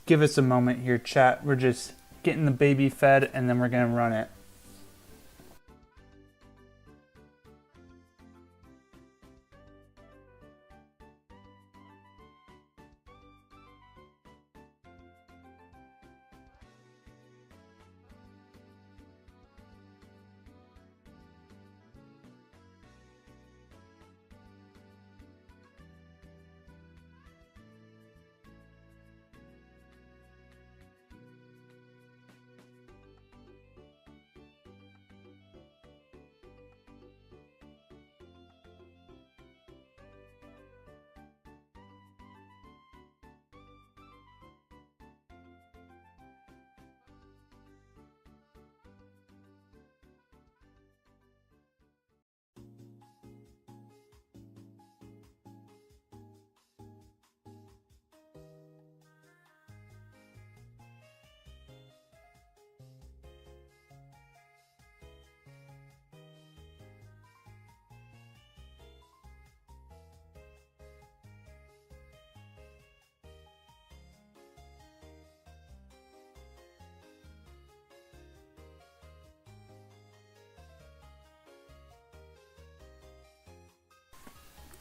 give us a moment here, chat. We're just getting the baby fed and then we're going to run it.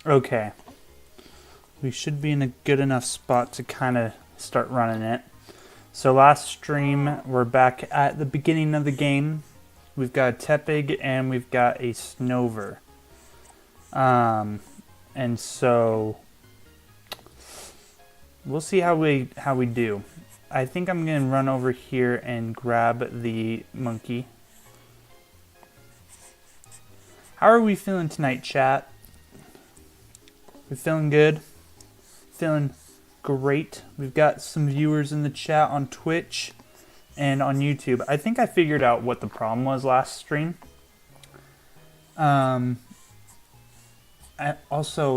Okay, we should be in a good enough spot to kind of start running it. So last stream, we're back at the beginning of the game. We've got a Tepig and we've got a Snover. And so we'll see how we do. I think I'm gonna run over here and grab the monkey. How are we feeling tonight, chat? We feeling good? Feeling great. We've got some viewers in the chat on Twitch and on YouTube. I think I figured out what the problem was last stream. Also,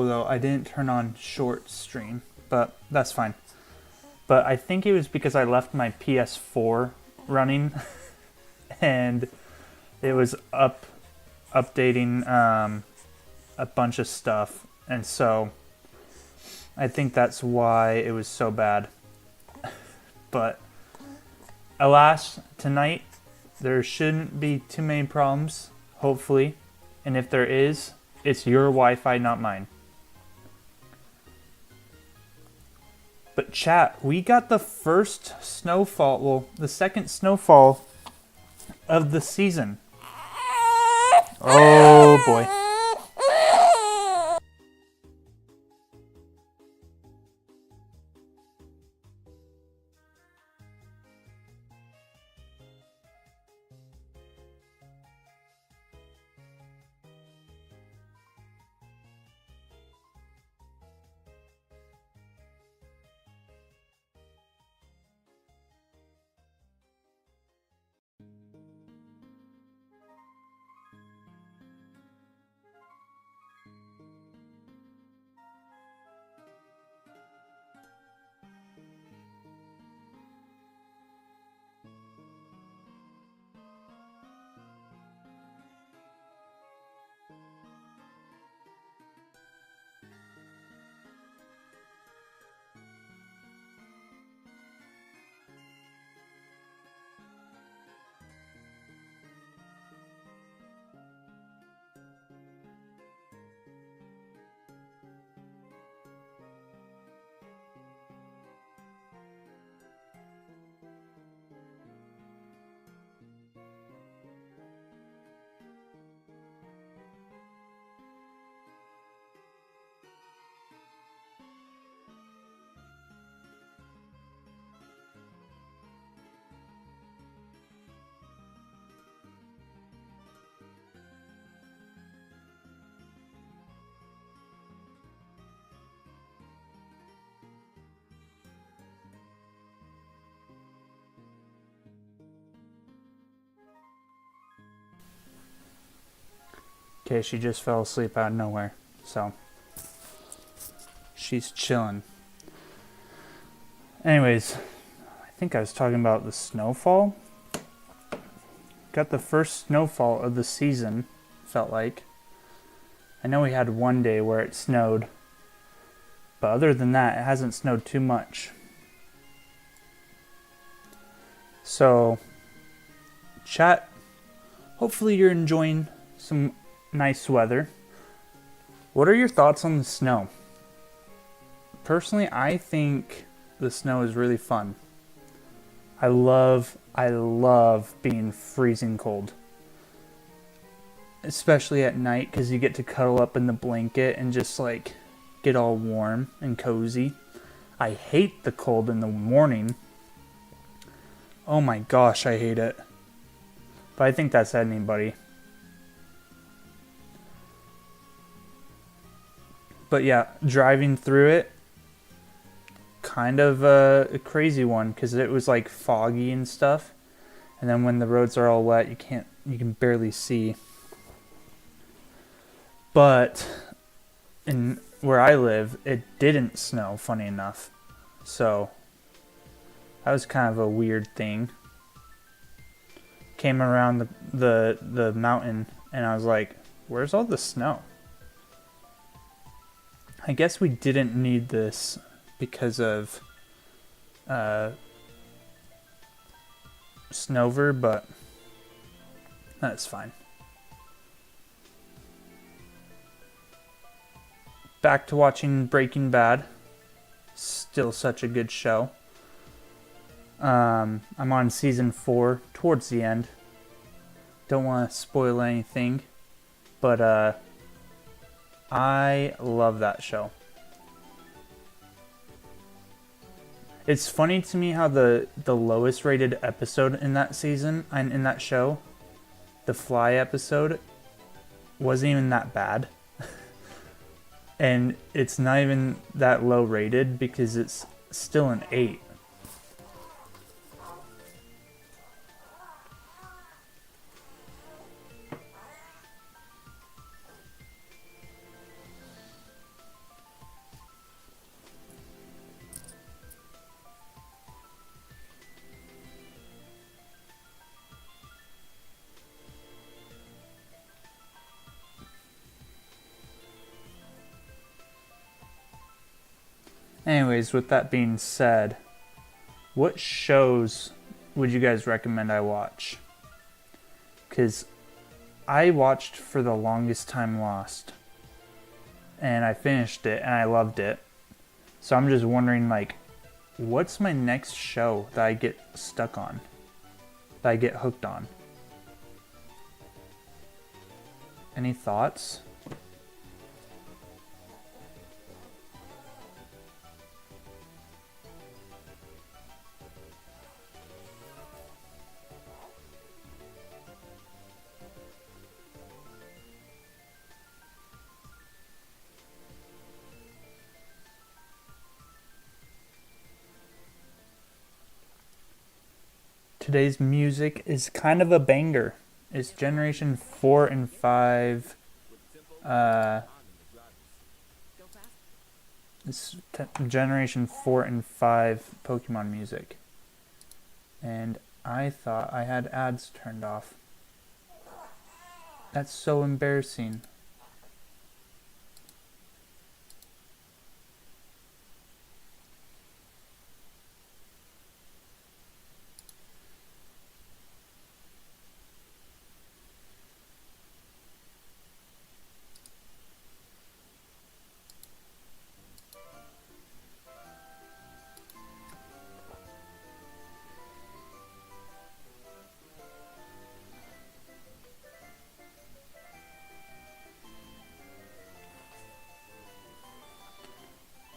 though, I didn't turn on short stream, but that's fine. But I think it was because I left my PS4 running and it was updating a bunch of stuff. And so I think that's why it was so bad. But alas, tonight there shouldn't be too many problems, hopefully. And if there is, it's your Wi-Fi, not mine. But chat, we got the first snowfall, well, the second snowfall of the season. Oh boy. Okay, she just fell asleep out of nowhere, so she's chilling. Anyways, I think I was talking about the snowfall. Got the first snowfall of the season, felt like. I know we had one day where it snowed, but other than that, it hasn't snowed too much. So, chat, hopefully you're enjoying some nice weather. What are your thoughts on the snow? Personally, I think the snow is really fun. I love being freezing cold. Especially at night, because you get to cuddle up in the blanket and just like get all warm and cozy. I hate the cold in the morning. Oh my gosh, I hate it. But I think that's anybody. But yeah, driving through it, kind of a crazy one, because it was like foggy and stuff. And then when the roads are all wet, you can barely see. But in where I live, it didn't snow, funny enough. So that was kind of a weird thing. Came around the mountain and I was like, where's all the snow? I guess we didn't need this because of Snover, but that's fine. Back to watching Breaking Bad. Still such a good show. I'm on season 4, towards the end. Don't want to spoil anything, but I love that show. It's funny to me how the lowest rated episode in that season and in that show, the Fly episode, wasn't even that bad. And it's not even that low rated because it's still an 8. Anyways, with that being said, what shows would you guys recommend I watch? Because I watched for the longest time Lost, and I finished it, and I loved it. So I'm just wondering, like, what's my next show that I get stuck on? That I get hooked on? Any thoughts? Today's music is kind of a banger. It's Generation 4 and 5. It's Generation 4 and 5 Pokemon music. And I thought I had ads turned off. That's so embarrassing.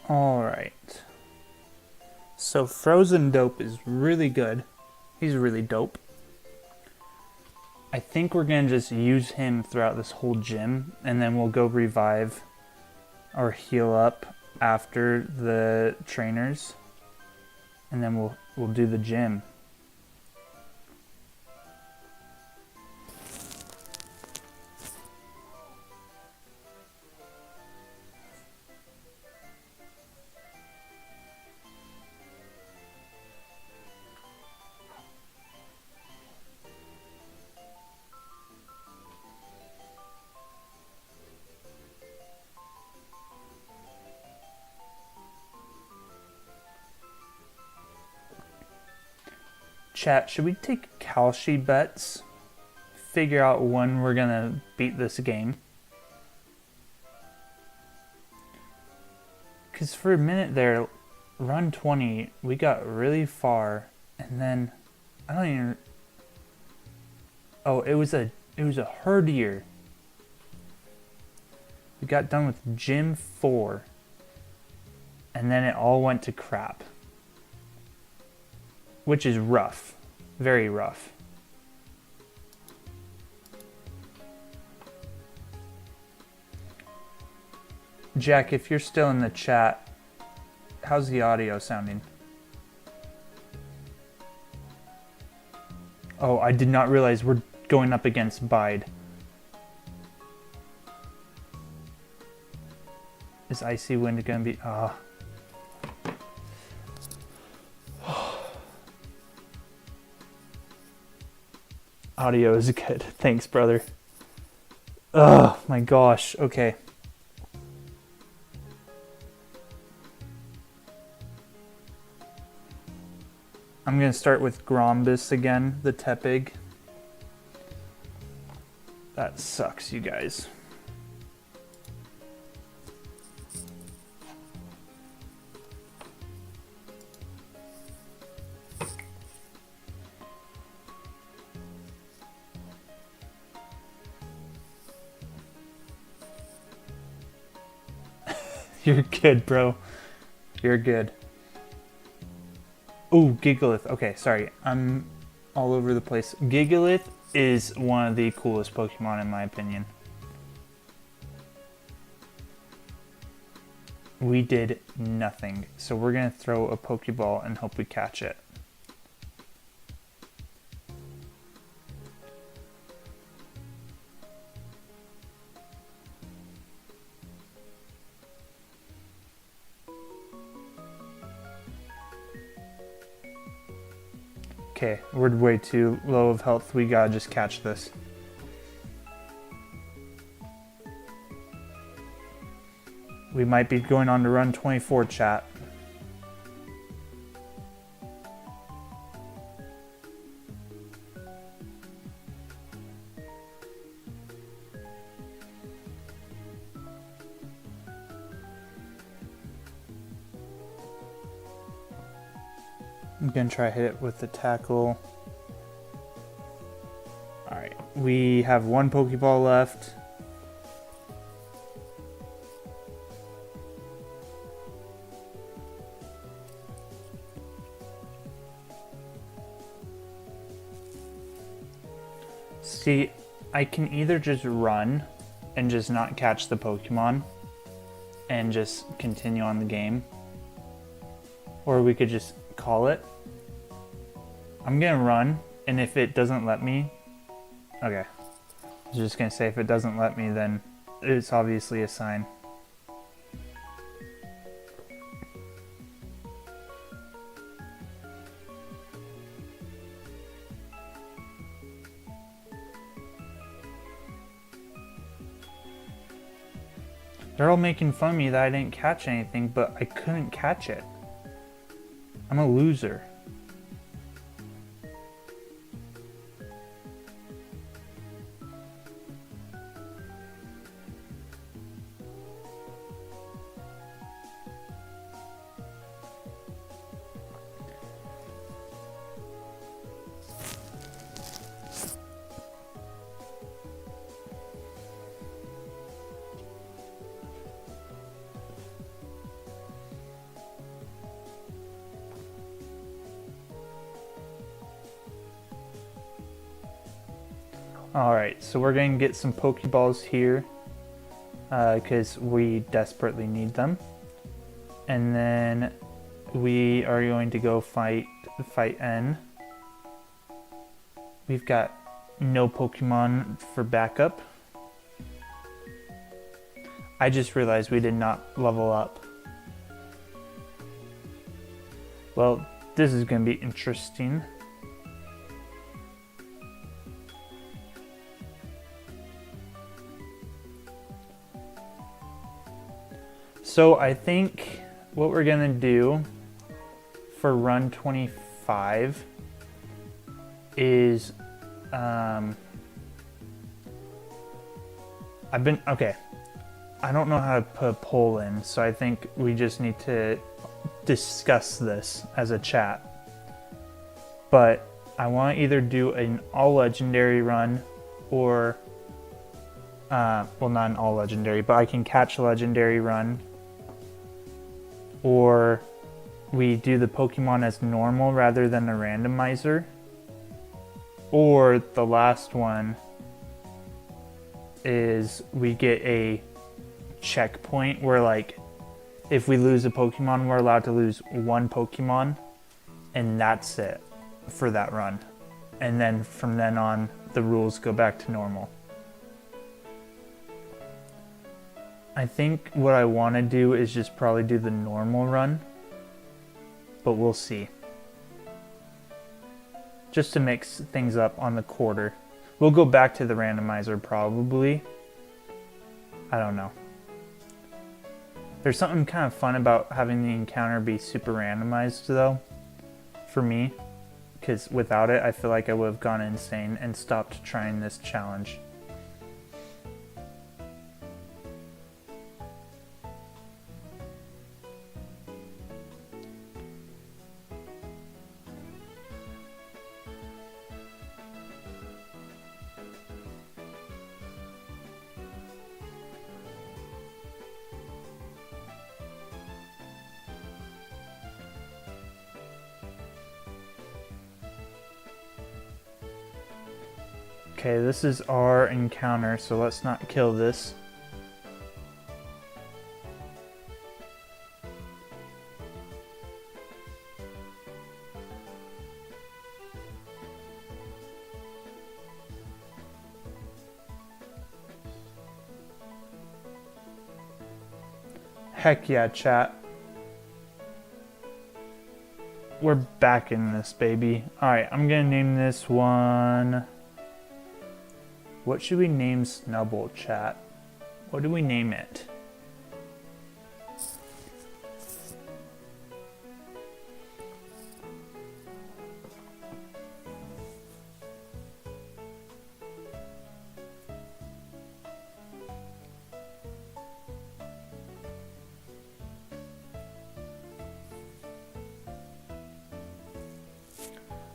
Alright. So Frozen Dope is really good. He's really dope. I think we're going to just use him throughout this whole gym, and then we'll go revive or heal up after the trainers, and then we'll do the gym. Chat, should we take Kalshi bets? Figure out when we're gonna beat this game. Because for a minute there, run 20, we got really far, and then I don't even. Oh, it was a herd year. We got done with Gym 4, and then it all went to crap, which is rough, very rough. Jack, if you're still in the chat, how's the audio sounding? Oh, I did not realize we're going up against Bide. Is Icy Wind gonna be... Audio is good. Thanks, brother. Oh my gosh. Okay. I'm going to start with Grombus again, the Tepig. That sucks, you guys. You're good, bro. You're good. Oh, Gigalith. Okay, sorry. I'm all over the place. Gigalith is one of the coolest Pokemon in my opinion. We did nothing. So we're going to throw a Pokeball and hope we catch it. Okay, we're way too low of health. We gotta just catch this. We might be going on to run 24, chat. I'm gonna try to hit it with the tackle. Alright, we have one Pokeball left. See, I can either just run and just not catch the Pokemon and just continue on the game, or we could just call it. I'm gonna run, and if it doesn't let me, okay. I was just gonna say, if it doesn't let me, then it's obviously a sign. They're all making fun of me that I didn't catch anything, but I couldn't catch it. I'm a loser. Alright, so we're going to get some Pokeballs here because we desperately need them. And then we are going to go fight N. We've got no Pokemon for backup. I just realized we did not level up. Well, this is going to be interesting. So I think what we're gonna do for run 25 is okay. I don't know how to put a poll in, so I think we just need to discuss this as a chat. But I want to either do an all legendary run or, well, not an all legendary, but I can catch a legendary run, or we do the Pokemon as normal rather than a randomizer, or the last one is we get a checkpoint where, like, if we lose a Pokemon, we're allowed to lose one Pokemon, and that's it for that run. And then from then on, the rules go back to normal. I think what I want to do is just probably do the normal run, but we'll see. Just to mix things up on the quarter. We'll go back to the randomizer probably. I don't know. There's something kind of fun about having the encounter be super randomized though, for me. Because without it, I feel like I would have gone insane and stopped trying this challenge. Okay, this is our encounter, so let's not kill this. Heck yeah, chat. We're back in this, baby. Alright, I'm gonna name this one... What should we name Snubble, chat? What do we name it?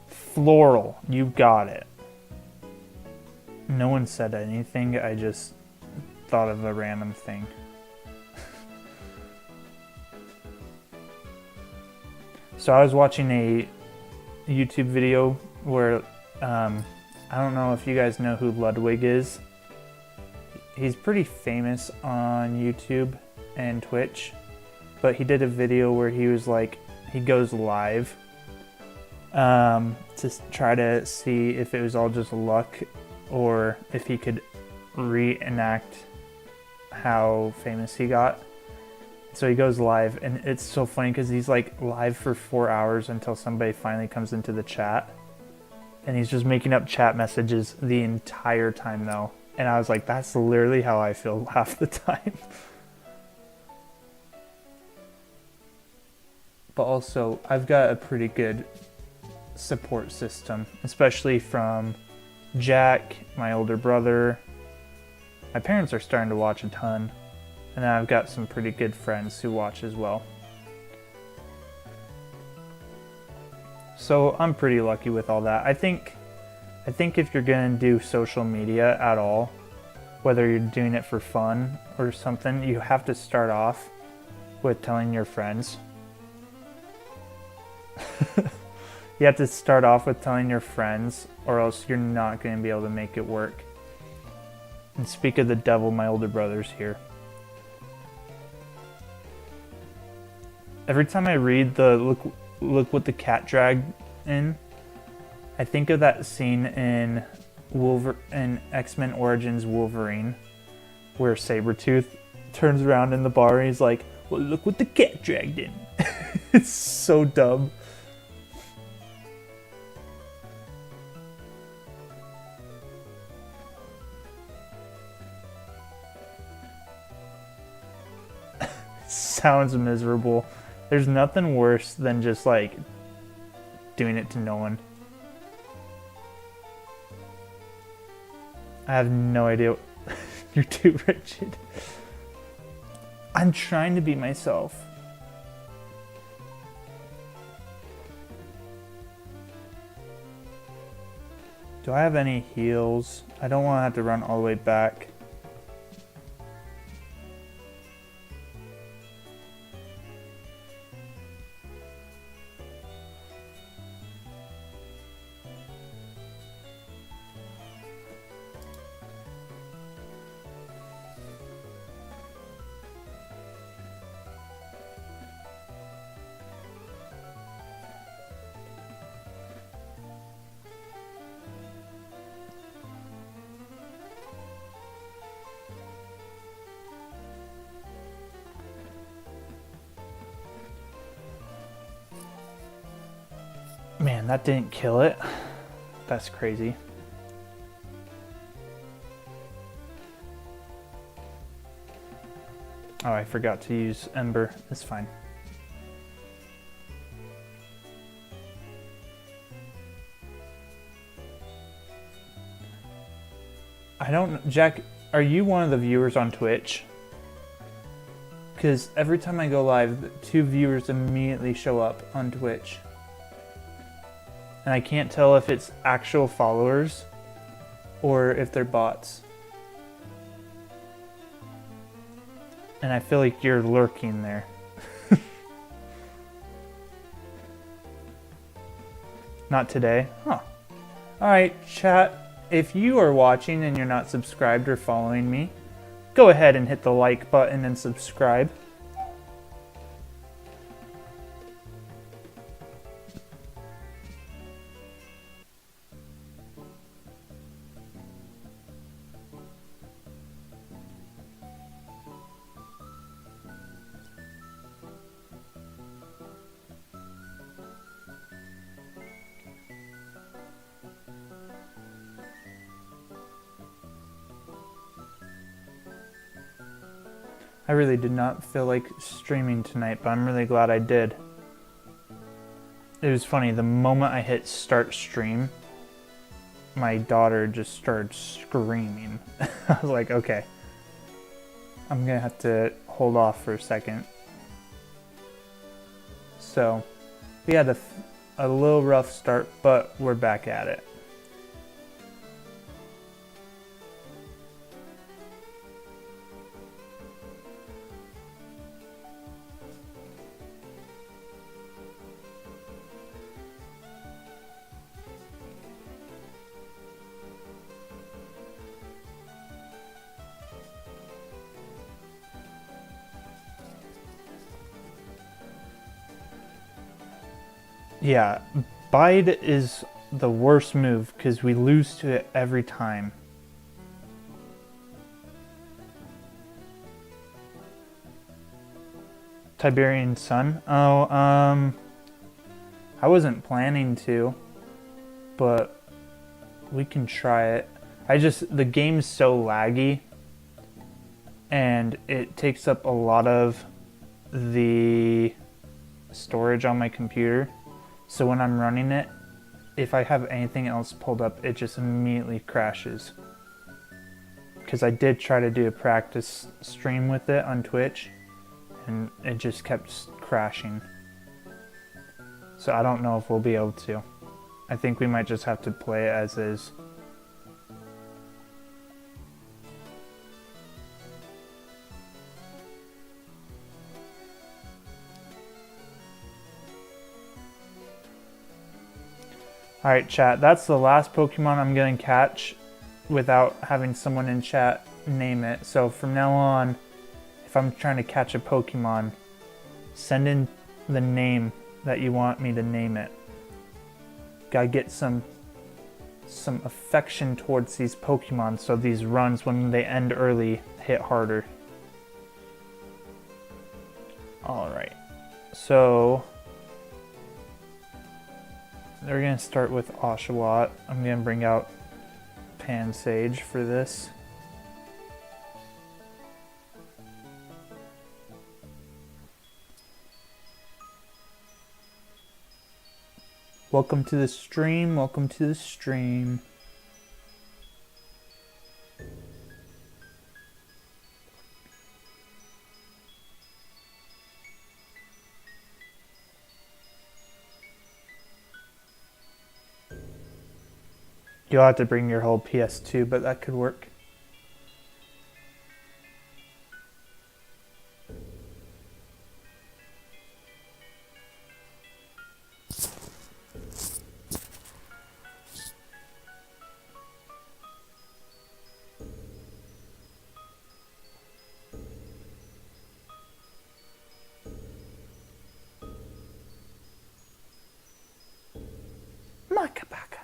Floral, you got it. No one said anything, I just thought of a random thing. So I was watching a YouTube video where, I don't know if you guys know who Ludwig is. He's pretty famous on YouTube and Twitch, but he did a video where he was like, he goes live to try to see if it was all just luck or if he could reenact how famous he got. So he goes live, and it's so funny because he's like live for 4 hours until somebody finally comes into the chat, and he's just making up chat messages the entire time though. And I was like, that's literally how I feel half the time. But also, I've got a pretty good support system, especially from Jack, my older brother. My parents are starting to watch a ton, and then I've got some pretty good friends who watch as well. So I'm pretty lucky with all that. I think if you're gonna do social media at all, whether you're doing it for fun or something, you have to start off with telling your friends. You have to start off with telling your friends, or else you're not going to be able to make it work. And speak of the devil, my older brother's here. Every time I read the look what the cat dragged in, I think of that scene in X-Men Origins Wolverine, where Sabretooth turns around in the bar and he's like, well, look what the cat dragged in. It's so dumb. Sounds miserable. There's nothing worse than just like doing it to no one. I have no idea. You're too rigid. I'm trying to be myself. Do I have any heals? I don't want to have to run all the way back. Man, that didn't kill it. That's crazy. Oh, I forgot to use Ember. It's fine. I don't... Jack, are you one of the viewers on Twitch? Because every time I go live, 2 viewers immediately show up on Twitch. And I can't tell if it's actual followers or if they're bots. And I feel like you're lurking there. Not today? Huh. Alright, chat. If you are watching and you're not subscribed or following me, go ahead and hit the like button and subscribe. I really did not feel like streaming tonight, but I'm really glad I did. It was funny, the moment I hit start stream, my daughter just started screaming. I was like, okay, I'm gonna have to hold off for a second. So, we had a little rough start, but we're back at it. Yeah, Bide is the worst move because we lose to it every time. Tiberian Sun? Oh, I wasn't planning to, but we can try it. The game's so laggy and it takes up a lot of the storage on my computer. So when I'm running it, if I have anything else pulled up, it just immediately crashes. Because I did try to do a practice stream with it on Twitch, and it just kept crashing. So I don't know if we'll be able to. I think we might just have to play it as is. Alright, chat, that's the last Pokemon I'm going to catch without having someone in chat name it. So from now on, if I'm trying to catch a Pokemon, send in the name that you want me to name it. Gotta get some affection towards these Pokemon so these runs, when they end early, hit harder. Alright, so we're going to start with Oshawott. I'm going to bring out Pansage for this. Welcome to the stream, welcome to the stream. You'll have to bring your whole PS2, but that could work. Makabaka.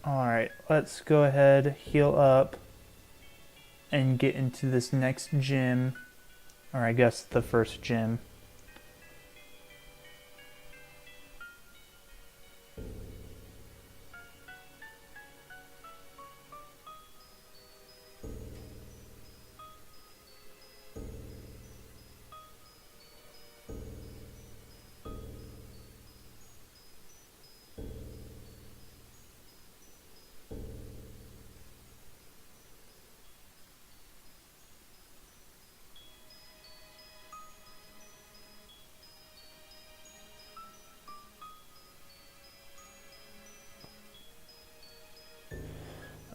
Alright, let's go ahead, heal up, and get into this next gym. Or I guess the first gym.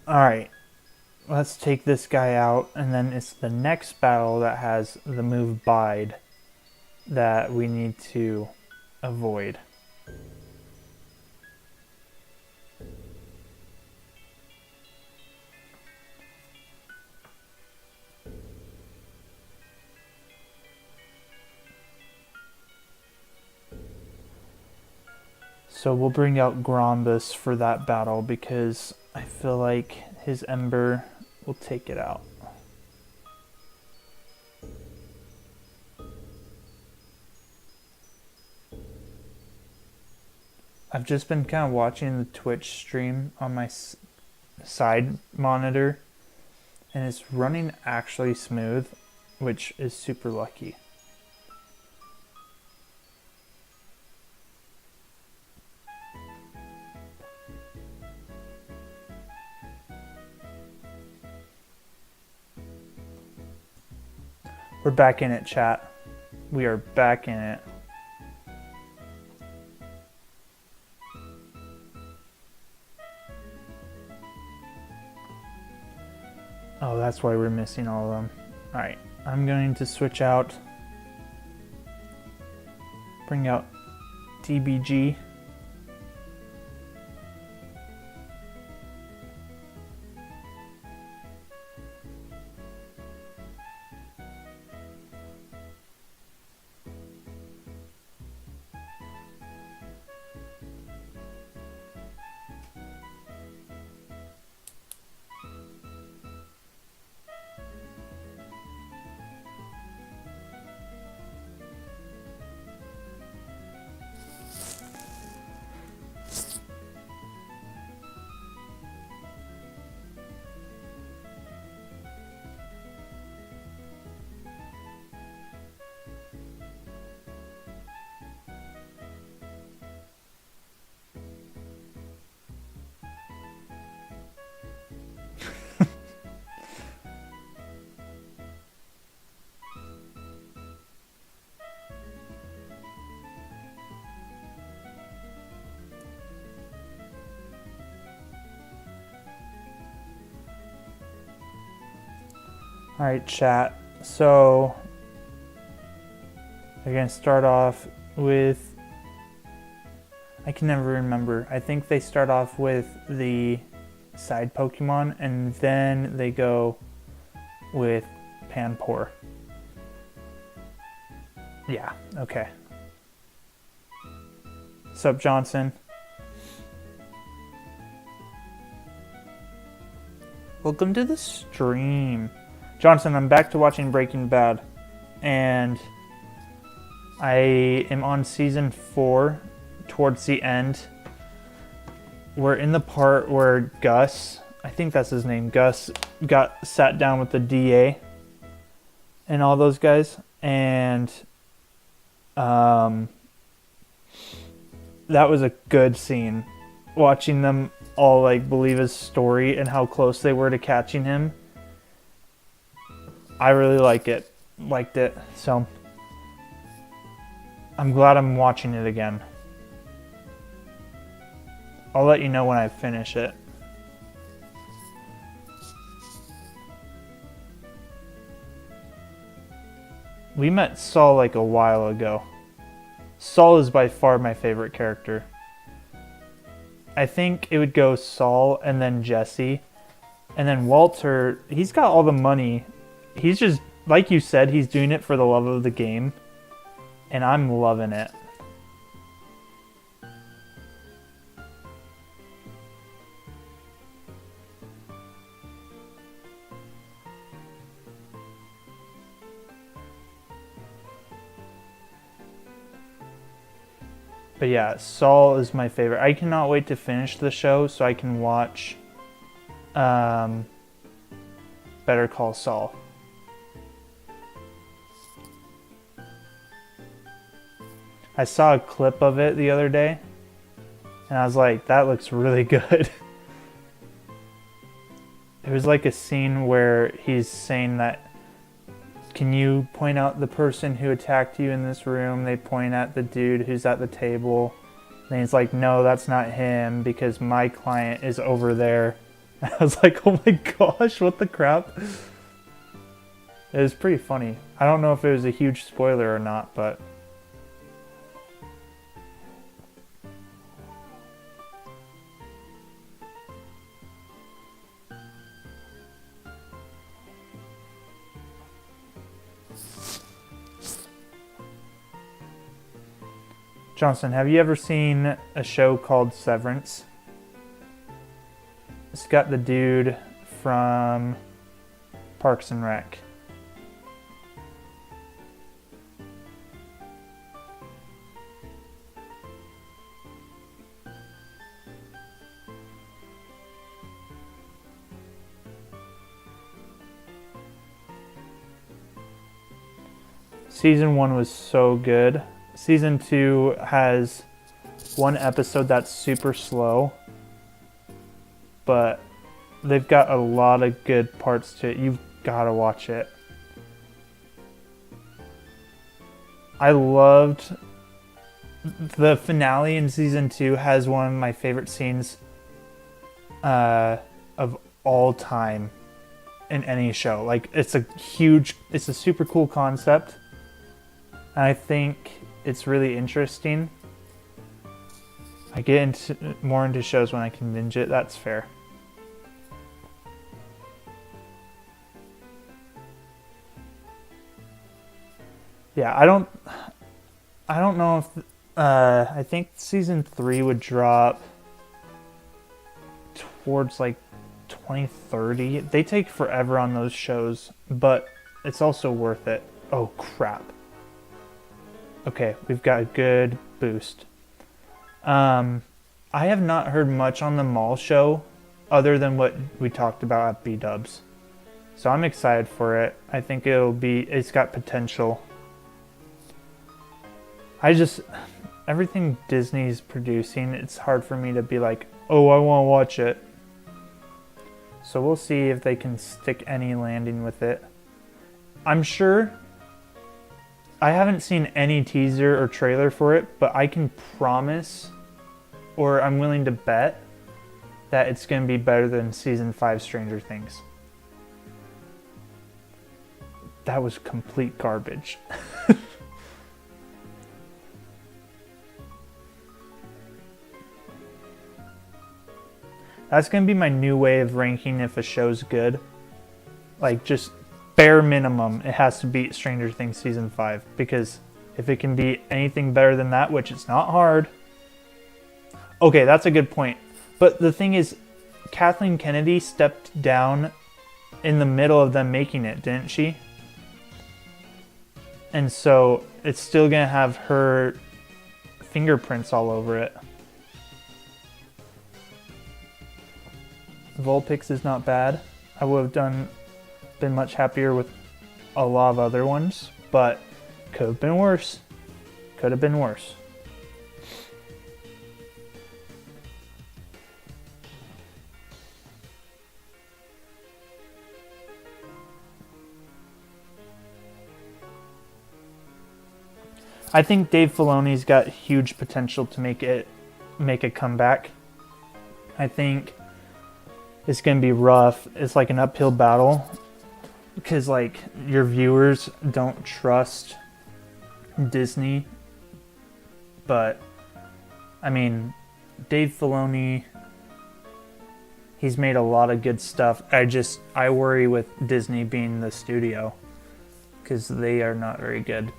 Alright, let's take this guy out, and then it's the next battle that has the move Bide that we need to avoid. So we'll bring out Grombus for that battle because I feel like his Ember will take it out. I've just been kind of watching the Twitch stream on my side monitor, and it's running actually smooth, which is super lucky. We're back in it, chat. We are back in it. Oh, that's why we're missing all of them. Alright, I'm going to switch out. Bring out DBG. Alright, chat. So, we're going to start off with... I can never remember. I think they start off with the side Pokemon, and then they go with Panpour. Yeah, okay. Sup, Johnson? Welcome to the stream. Johnson, I'm back to watching Breaking Bad, and I am on season 4, towards the end. We're in the part where Gus I think that's his name, Gus, got sat down with the DA and all those guys, and that was a good scene. Watching them all like believe his story and how close they were to catching him. I really liked it. So I'm glad I'm watching it again. I'll let you know when I finish it. We met Saul like a while ago. Saul is by far my favorite character. I think it would go Saul and then Jesse. And then Walter, he's got all the money. He's just, like you said, he's doing it for the love of the game. And I'm loving it. But yeah, Saul is my favorite. I cannot wait to finish the show so I can watch Better Call Saul. I saw a clip of it the other day, and I was like, that looks really good. It was like a scene where he's saying that, can you point out the person who attacked you in this room? They point at the dude who's at the table. And he's like, no, that's not him because my client is over there. And I was like, oh my gosh, what the crap? It was pretty funny. I don't know if it was a huge spoiler or not, but... Johnson, have you ever seen a show called Severance? It's got the dude from Parks and Rec. Season 1 was so good. Season 2 has one episode that's super slow, but they've got a lot of good parts to it. You've got to watch it. I loved the finale in Season 2 has one of my favorite scenes of all time in any show. Like, it's a super cool concept. And I think it's really interesting. I get more into shows when I can binge it. That's fair. Yeah, I don't know if I think season 3 would drop towards like 2030. They take forever on those shows, but it's also worth it. Oh crap. Okay, we've got a good boost. I have not heard much on the mall show other than what we talked about at B-Dubs. So I'm excited for it. I think it's got potential. Everything Disney's producing, it's hard for me to be like, oh, I want to watch it. So we'll see if they can stick any landing with it. I'm sure... I haven't seen any teaser or trailer for it, but I can promise, or I'm willing to bet, that it's going to be better than Season 5 Stranger Things. That was complete garbage. That's going to be my new way of ranking if a show's good. Like, just... bare minimum, it has to beat Stranger Things Season 5. Because if it can be anything better than that, which it's not hard... Okay, that's a good point. But the thing is, Kathleen Kennedy stepped down in the middle of them making it, didn't she? And so, it's still going to have her fingerprints all over it. Vulpix is not bad. I would have been much happier with a lot of other ones, but could have been worse. Could have been worse. I think Dave Filoni's got huge potential to make a comeback. I think it's going to be rough. It's like an uphill battle because like your viewers don't trust Disney. But I mean, Dave Filoni, he's made a lot of good stuff. I worry with Disney being the studio because they are not very good.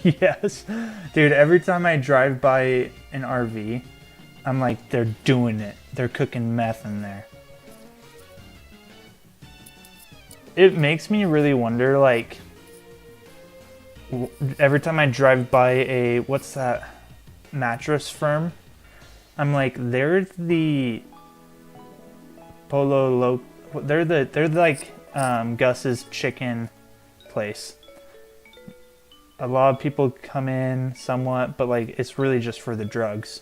Yes. Dude, every time I drive by an RV, I'm like, they're doing it. They're cooking meth in there. It makes me really wonder, like, every time I drive by what's that mattress firm? I'm like, they're the they're like Gus's chicken place. A lot of people come in somewhat, but like it's really just for the drugs.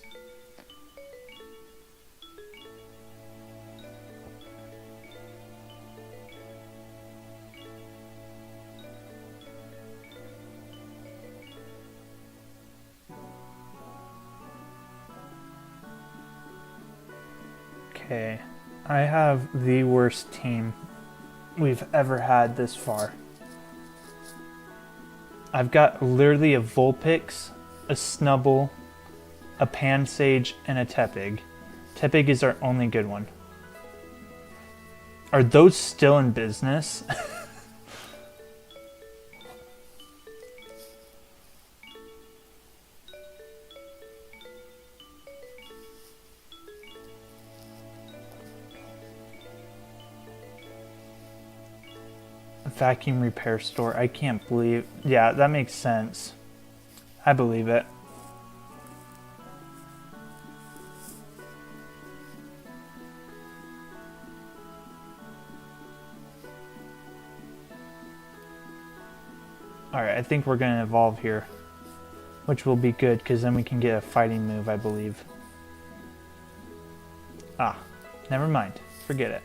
Okay, I have the worst team we've ever had this far. I've got literally a Vulpix, a Snubbull, a Pansage, and a Tepig. Tepig is our only good one. Are those still in business? Vacuum repair store. I can't believe. Yeah, that makes sense. I believe it. Alright, I think we're going to evolve here. Which will be good, because then we can get a fighting move, I believe. Ah, never mind. Forget it.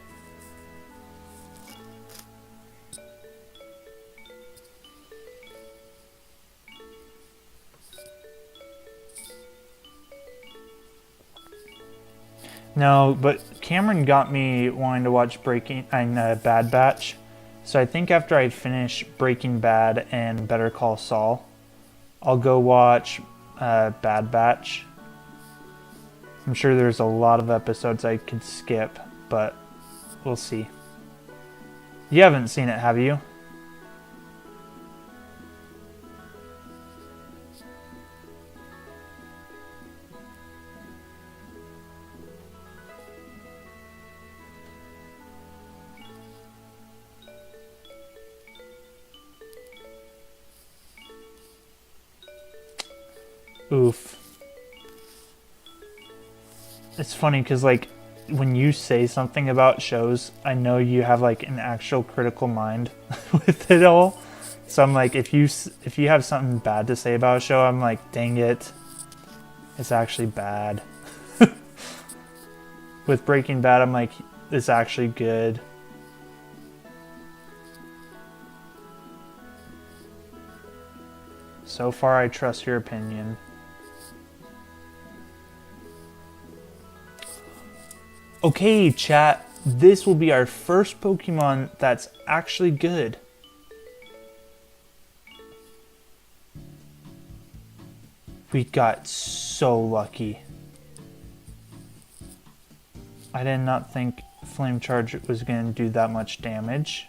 No, but Cameron got me wanting to watch Bad Batch. So I think after I finish Breaking Bad and Better Call Saul, I'll go watch Bad Batch. I'm sure there's a lot of episodes I could skip, but we'll see. You haven't seen it, have you? Oof. It's funny because, like, when you say something about shows, I know you have, like, an actual critical mind with it all. So I'm like, if you have something bad to say about a show, I'm like, dang it. It's actually bad. With Breaking Bad, I'm like, it's actually good. So far, I trust your opinion. Okay, chat, this will be our first Pokemon that's actually good. We got so lucky. I did not think Flame Charge was going to do that much damage.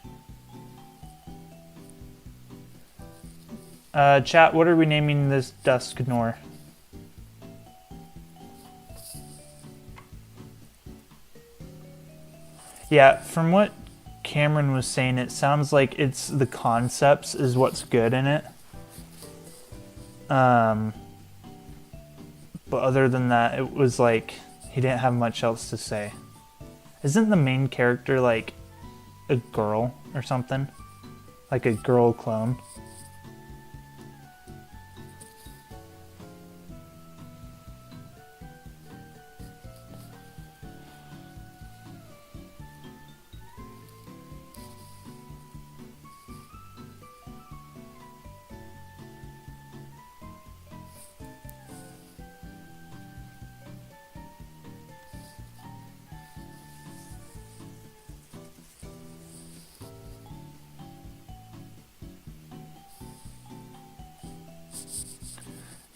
Chat, what are we naming this Dusknor? Yeah, from what Cameron was saying, it sounds like it's the concepts is what's good in it. But other than that, it was like he didn't have much else to say. Isn't the main character like a girl or something? Like a girl clone?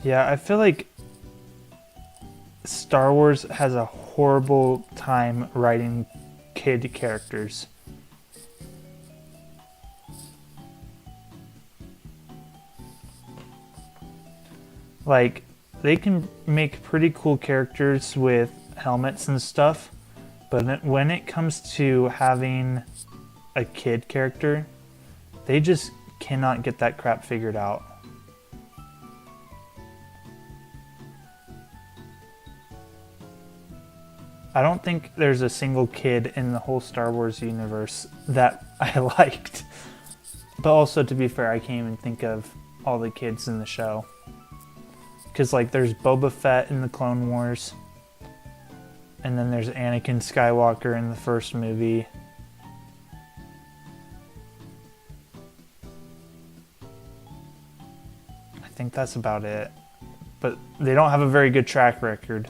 Yeah, I feel like Star Wars has a horrible time writing kid characters. Like, they can make pretty cool characters with helmets and stuff, but when it comes to having a kid character, they just cannot get that crap figured out. I don't think there's a single kid in the whole Star Wars universe that I liked. But also, to be fair, I can't even think of all the kids in the show. Because, like, there's Boba Fett in the Clone Wars. And then there's Anakin Skywalker in the first movie. I think that's about it. But they don't have a very good track record.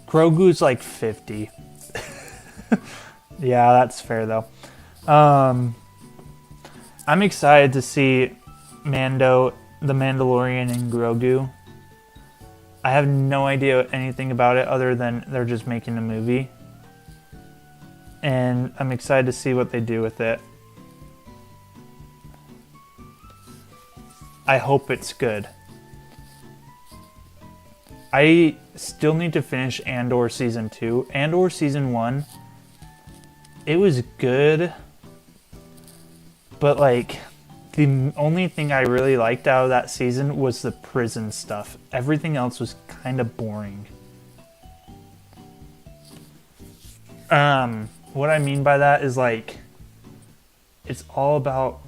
Grogu's like 50. Yeah, that's fair though. I'm excited to see Mando, the Mandalorian, and Grogu. I have no idea anything about it other than they're just making a movie. And I'm excited to see what they do with it. I hope it's good. I still need to finish Andor Season 2. Andor Season 1, it was good, but like, the only thing I really liked out of that season was the prison stuff. Everything else was kind of boring. What I mean by that is like, it's all about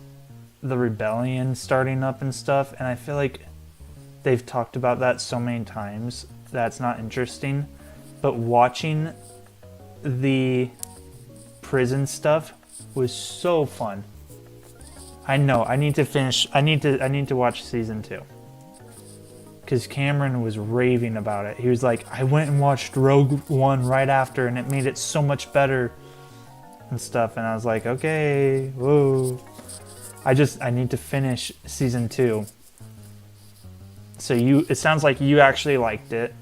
the rebellion starting up and stuff, and I feel like they've talked about that so many times that's not interesting. But watching the prison stuff was so fun. I know I need to finish. I need to watch season 2 because Cameron was raving about it. He was like, I went and watched Rogue One right after, and it made it so much better and stuff. And I was like, okay, whoa. I need to finish season 2. So it sounds like you actually liked it.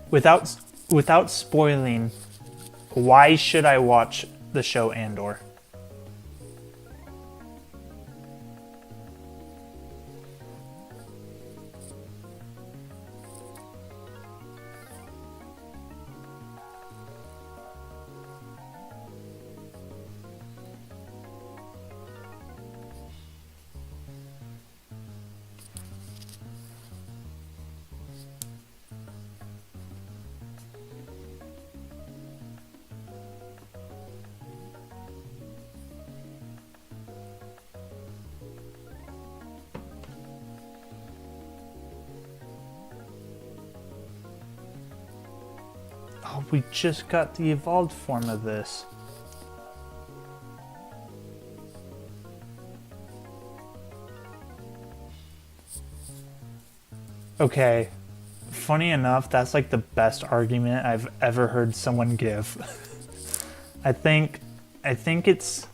Without spoiling, why should I watch the show Andor? Oh, we just got the evolved form of this. Okay, funny enough, that's like the best argument I've ever heard someone give. I think it's,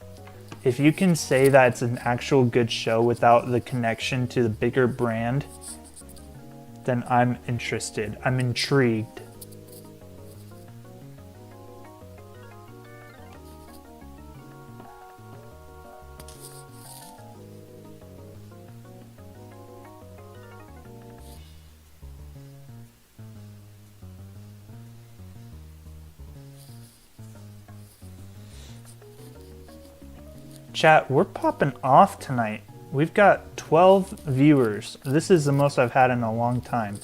if you can say that it's an actual good show without the connection to the bigger brand, then I'm interested. I'm intrigued. Chat, we're popping off tonight. We've got 12 viewers. This is the most I've had in a long time.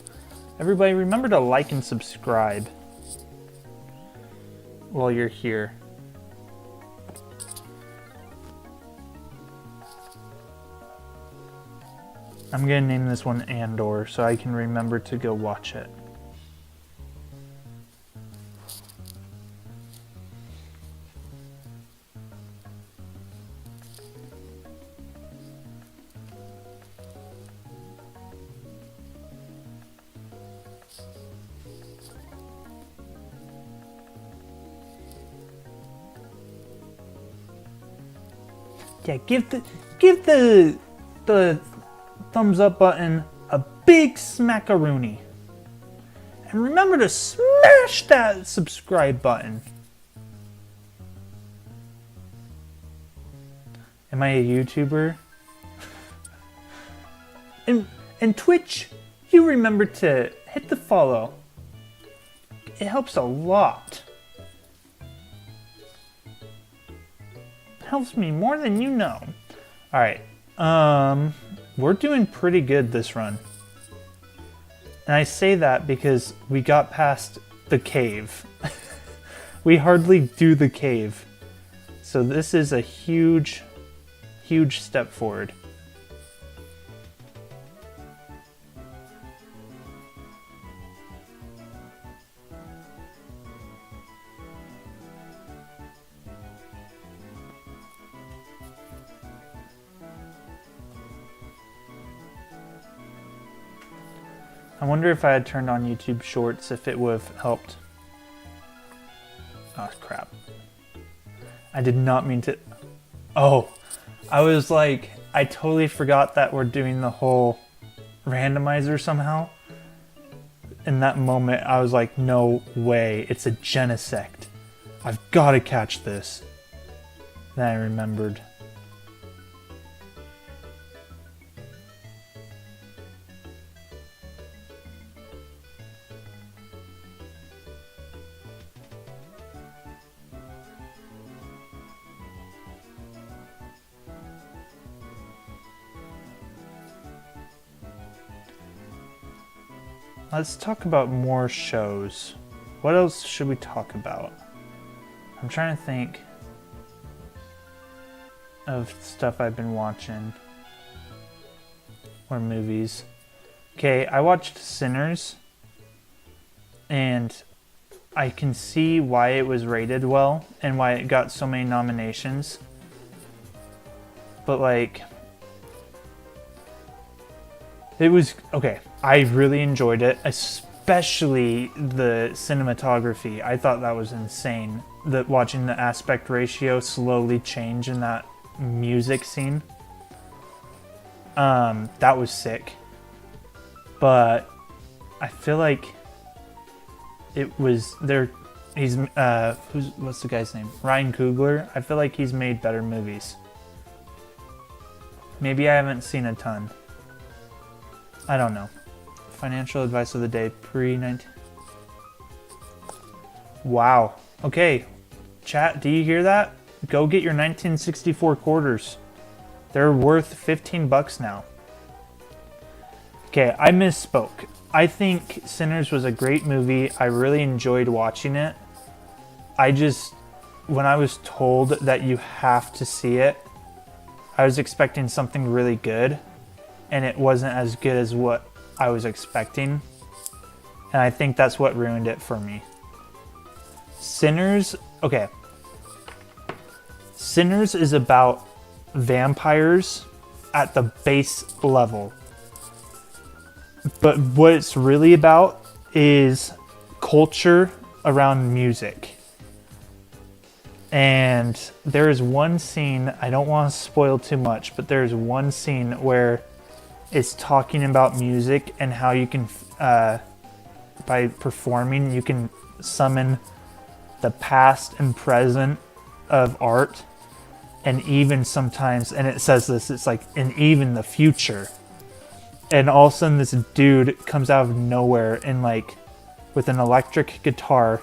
Everybody, remember to like and subscribe while you're here. I'm gonna name this one Andor so I can remember to go watch it. Yeah, give the thumbs up button a big smackaroony. And remember to smash that subscribe button. Am I a YouTuber? And Twitch, you remember to hit the follow. It helps a lot. Helps me more than you know. All right, we're doing pretty good this run. And I say that because we got past the cave. We hardly do the cave. So this is a huge, huge step forward. I wonder if I had turned on YouTube Shorts if it would have helped. Oh, crap. I did not mean to... Oh, I was like, I totally forgot that we're doing the whole randomizer somehow. In that moment, I was like, no way, it's a Genesect. I've got to catch this. Then I remembered. Let's talk about more shows. What else should we talk about? I'm trying to think of stuff I've been watching. Or movies. Okay, I watched Sinners. And I can see why it was rated well and why it got so many nominations. But like... It was, okay, I really enjoyed it, especially the cinematography. I thought that was insane, watching the aspect ratio slowly change in that music scene. That was sick. But I feel like it was there. He's what's the guy's name? Ryan Coogler. I feel like he's made better movies. Maybe I haven't seen a ton. I don't know. Financial advice of the day, pre-19. Wow. Okay. Chat, do you hear that? Go get your 1964 quarters. They're worth 15 bucks now. Okay, I misspoke. I think Sinners was a great movie. I really enjoyed watching it. When I was told that you have to see it, I was expecting something really good. And it wasn't as good as what I was expecting. And I think that's what ruined it for me. Sinners, okay. Sinners is about vampires at the base level. But what it's really about is culture around music. And there is one scene, I don't want to spoil too much, but there's one scene where it's talking about music and how you can, by performing, you can summon the past and present of art. And even sometimes, and it says this, it's like, and even the future. And all of a sudden this dude comes out of nowhere and like with an electric guitar,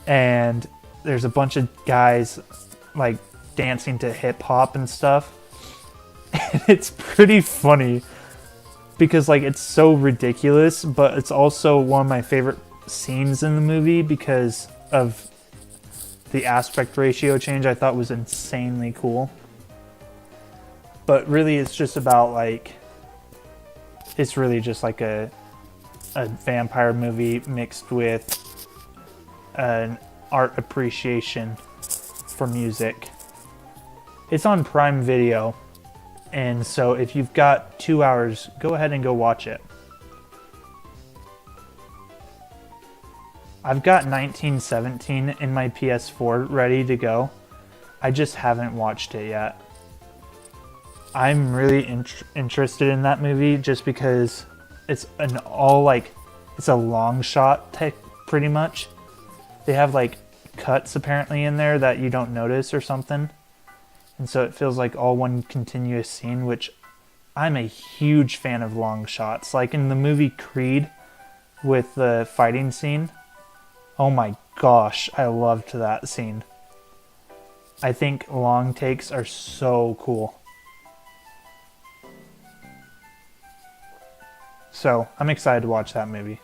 and there's a bunch of guys like dancing to hip hop and stuff. And it's pretty funny because like it's so ridiculous, but it's also one of my favorite scenes in the movie because of the aspect ratio change. I thought was insanely cool. But really it's just about like, it's really just like a vampire movie mixed with an art appreciation for music. It's on Prime Video, and so if you've got 2 hours, go ahead and go watch it. I've got 1917 in my PS4 ready to go. I just haven't watched it yet. I'm really interested in that movie just because it's an all like, it's a long shot tech pretty much. They have like cuts apparently in there that you don't notice or something. And so it feels like all one continuous scene, which I'm a huge fan of long shots. Like in the movie Creed with the fighting scene. Oh my gosh, I loved that scene. I think long takes are so cool. So I'm excited to watch that movie.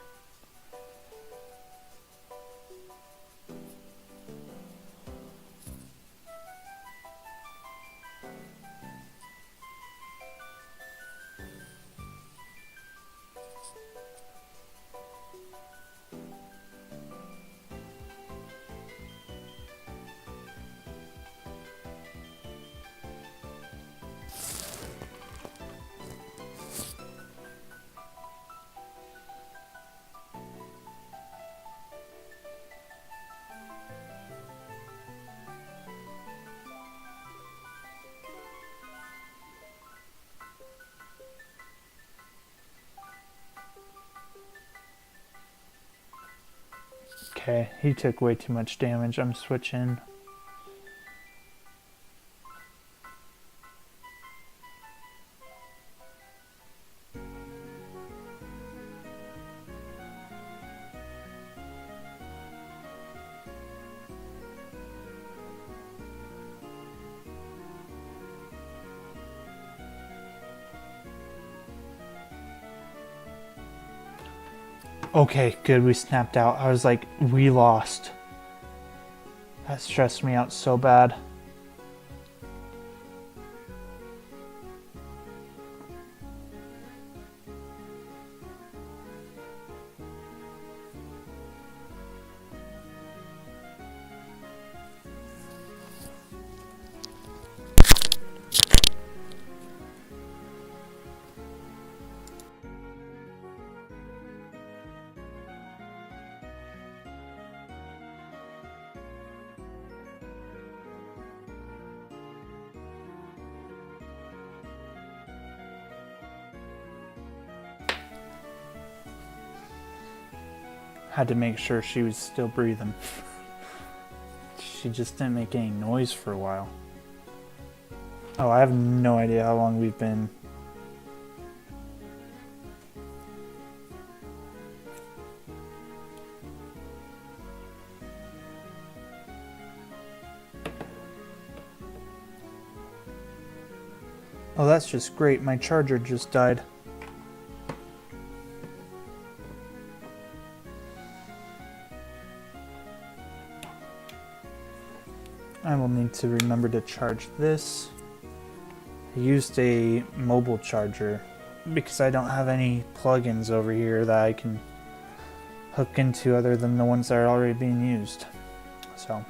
Okay, he took way too much damage. I'm switching. Okay, good, we snapped out. I was like, we lost. That stressed me out so bad. Had to make sure she was still breathing. She just didn't make any noise for a while. Oh, I have no idea how long we've been. Oh, that's just great. My charger just died. I will need to remember to charge this. I used a mobile charger because I don't have any plugins over here that I can hook into other than the ones that are already being used. So.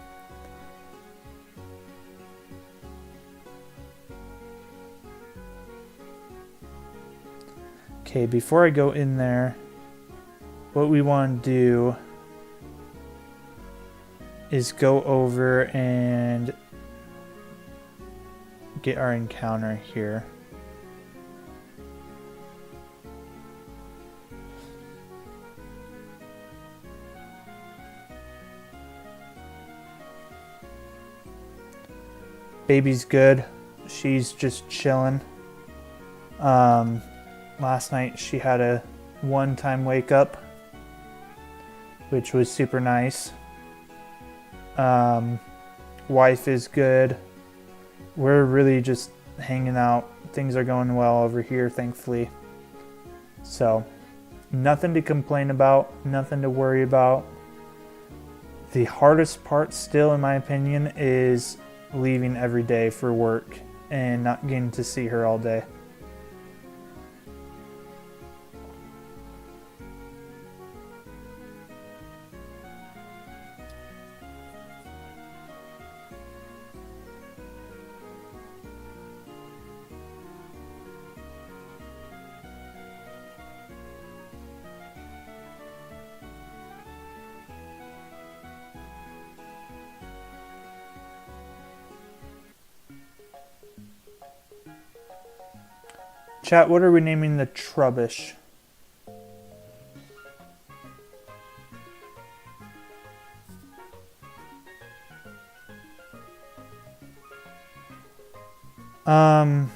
Okay, before I go in there, what we want to do is go over and get our encounter here. Baby's good. She's just chilling. Last night she had a one-time wake up, which was super nice. Wife is good. We're really just hanging out. Things are going well over here, thankfully. So, nothing to complain about, nothing to worry about. The hardest part still, in my opinion, is leaving every day for work and not getting to see her all day. Chat, what are we naming the Trubbish? No,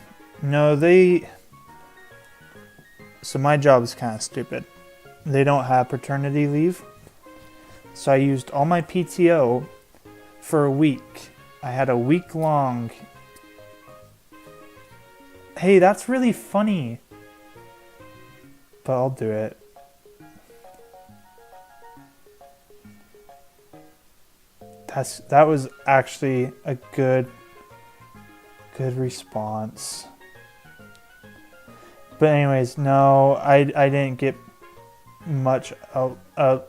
so my job is kind of stupid. They don't have paternity leave. So I used all my PTO for a week. I had a week long. Hey, that's really funny. But I'll do it. That was actually a good response. But anyways, no, I didn't get much I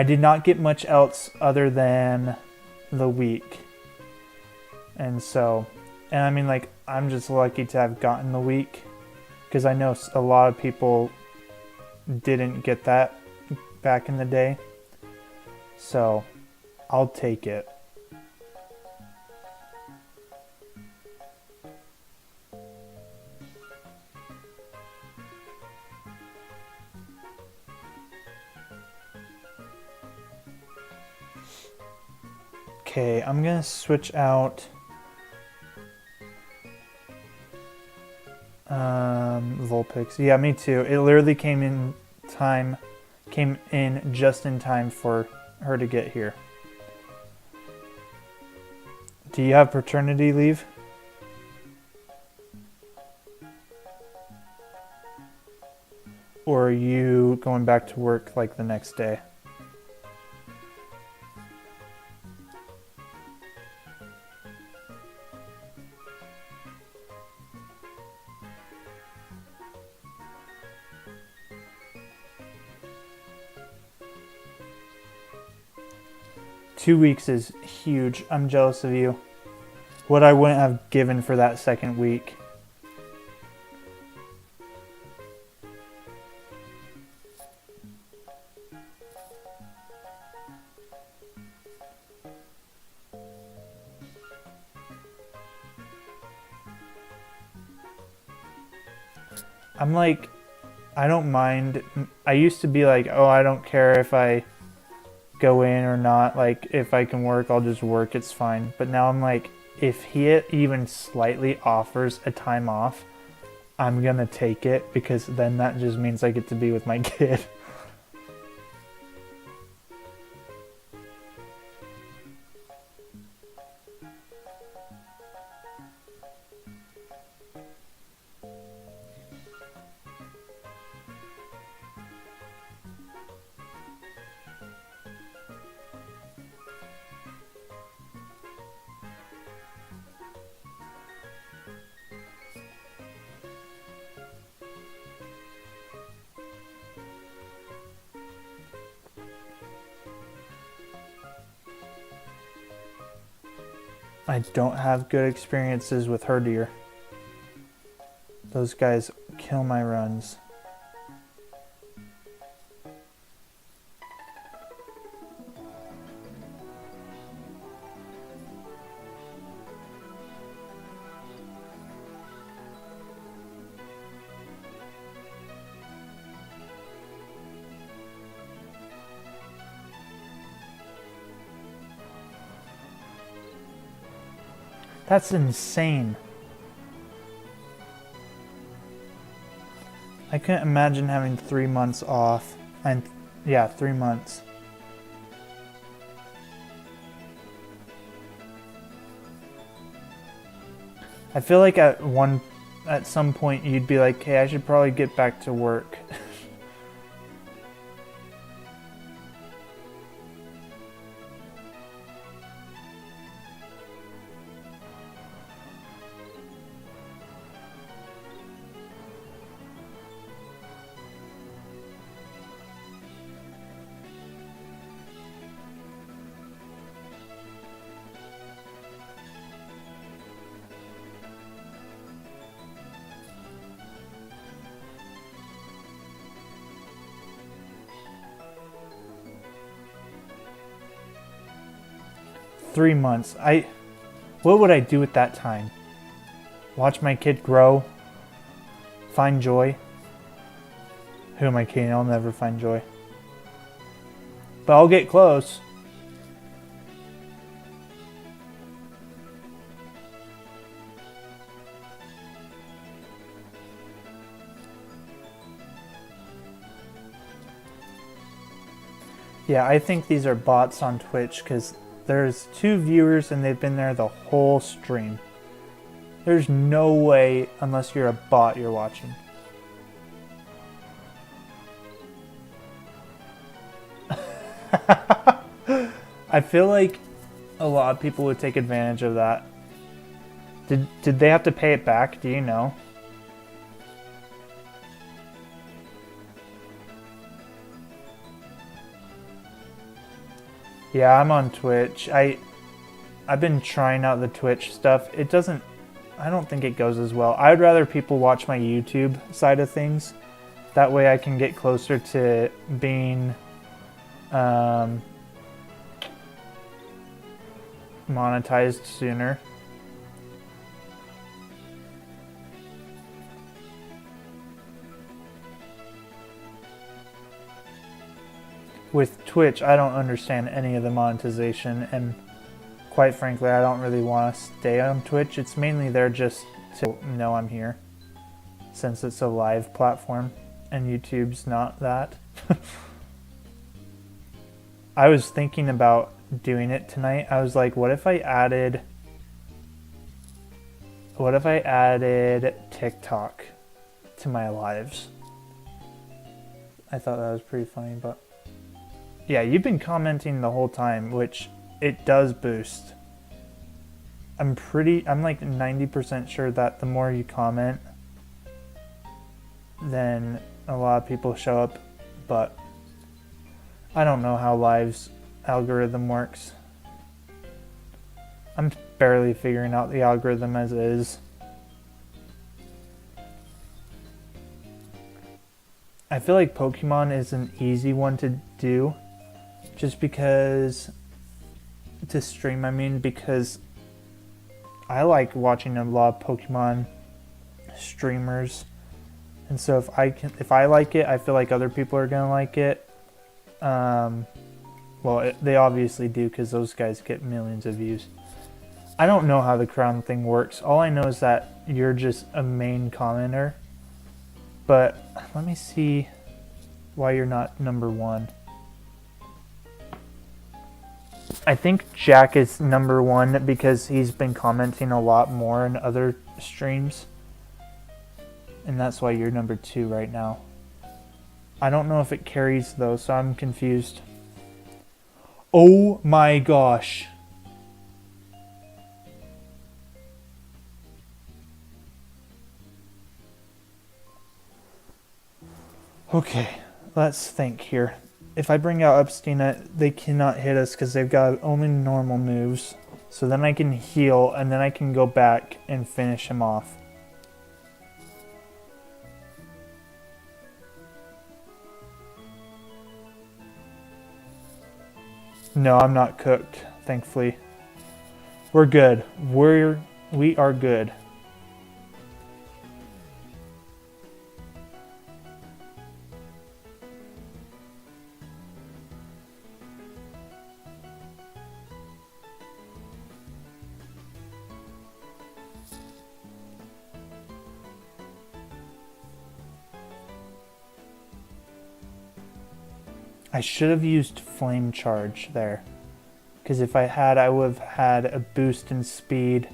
did not get much else other than the week. And I mean, like, I'm just lucky to have gotten the week, because I know a lot of people didn't get that back in the day. So I'll take it. Okay, I'm gonna switch out Vulpix. Yeah, me too. It literally came in just in time for her to get here. Do you have paternity leave? Or are you going back to work like the next day? Two weeks is huge. I'm jealous of you. What I wouldn't have given for that second week. I'm like, I don't mind. I used to be like, oh, I don't care if I go in or not. Like, if I can work, I'll just work. It's fine. But now I'm like, if he even slightly offers a time off, I'm gonna take it, because then that just means I get to be with my kid. I don't have good experiences with her deer. Those guys kill my runs. That's insane. I couldn't imagine having 3 months off. And yeah, 3 months. I feel like at some point you'd be like, hey, I should probably get back to work. Three months. What would I do at that time? Watch my kid grow? Find joy? Who am I kidding? I'll never find joy. But I'll get close. Yeah, I think these are bots on Twitch because there's 2 viewers and they've been there the whole stream. There's no way, unless you're a bot, you're watching. I feel like a lot of people would take advantage of that. Did they have to pay it back? Do you know? Yeah, I'm on Twitch. I've been trying out the Twitch stuff. I don't think it goes as well. I'd rather people watch my YouTube side of things. That way I can get closer to being monetized sooner. With Twitch, I don't understand any of the monetization, and quite frankly, I don't really want to stay on Twitch. It's mainly there just to know I'm here, since it's a live platform, and YouTube's not that. I was thinking about doing it tonight. I was like, what if I added TikTok to my lives? I thought that was pretty funny, but yeah, you've been commenting the whole time, which it does boost. I'm like 90% sure that the more you comment, then a lot of people show up, but I don't know how Live's algorithm works. I'm barely figuring out the algorithm as is. I feel like Pokemon is an easy one to do, just because, to stream, I mean, because I like watching a lot of Pokemon streamers, and so if I like it, I feel like other people are gonna like it. Well, they obviously do, because those guys get millions of views. I don't know how the crown thing works. All I know is that you're just a main commenter. But let me see why you're not number 1. I think Jack is number 1 because he's been commenting a lot more in other streams. And that's why you're number 2 right now. I don't know if it carries though, so I'm confused. Oh my gosh. Okay, let's think here. If I bring out Epstein, they cannot hit us because they've got only normal moves. So then I can heal, and then I can go back and finish him off. No, I'm not cooked, thankfully. We're good. We are good. I should have used flame charge there. Because if I had, I would have had a boost in speed.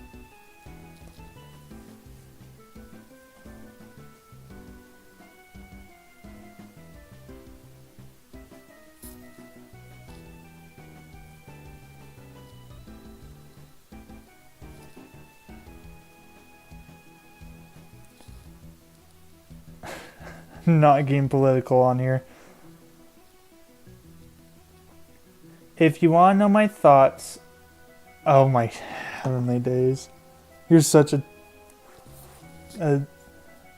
Not getting political on here. If you want to know my thoughts, oh my heavenly days, you're such a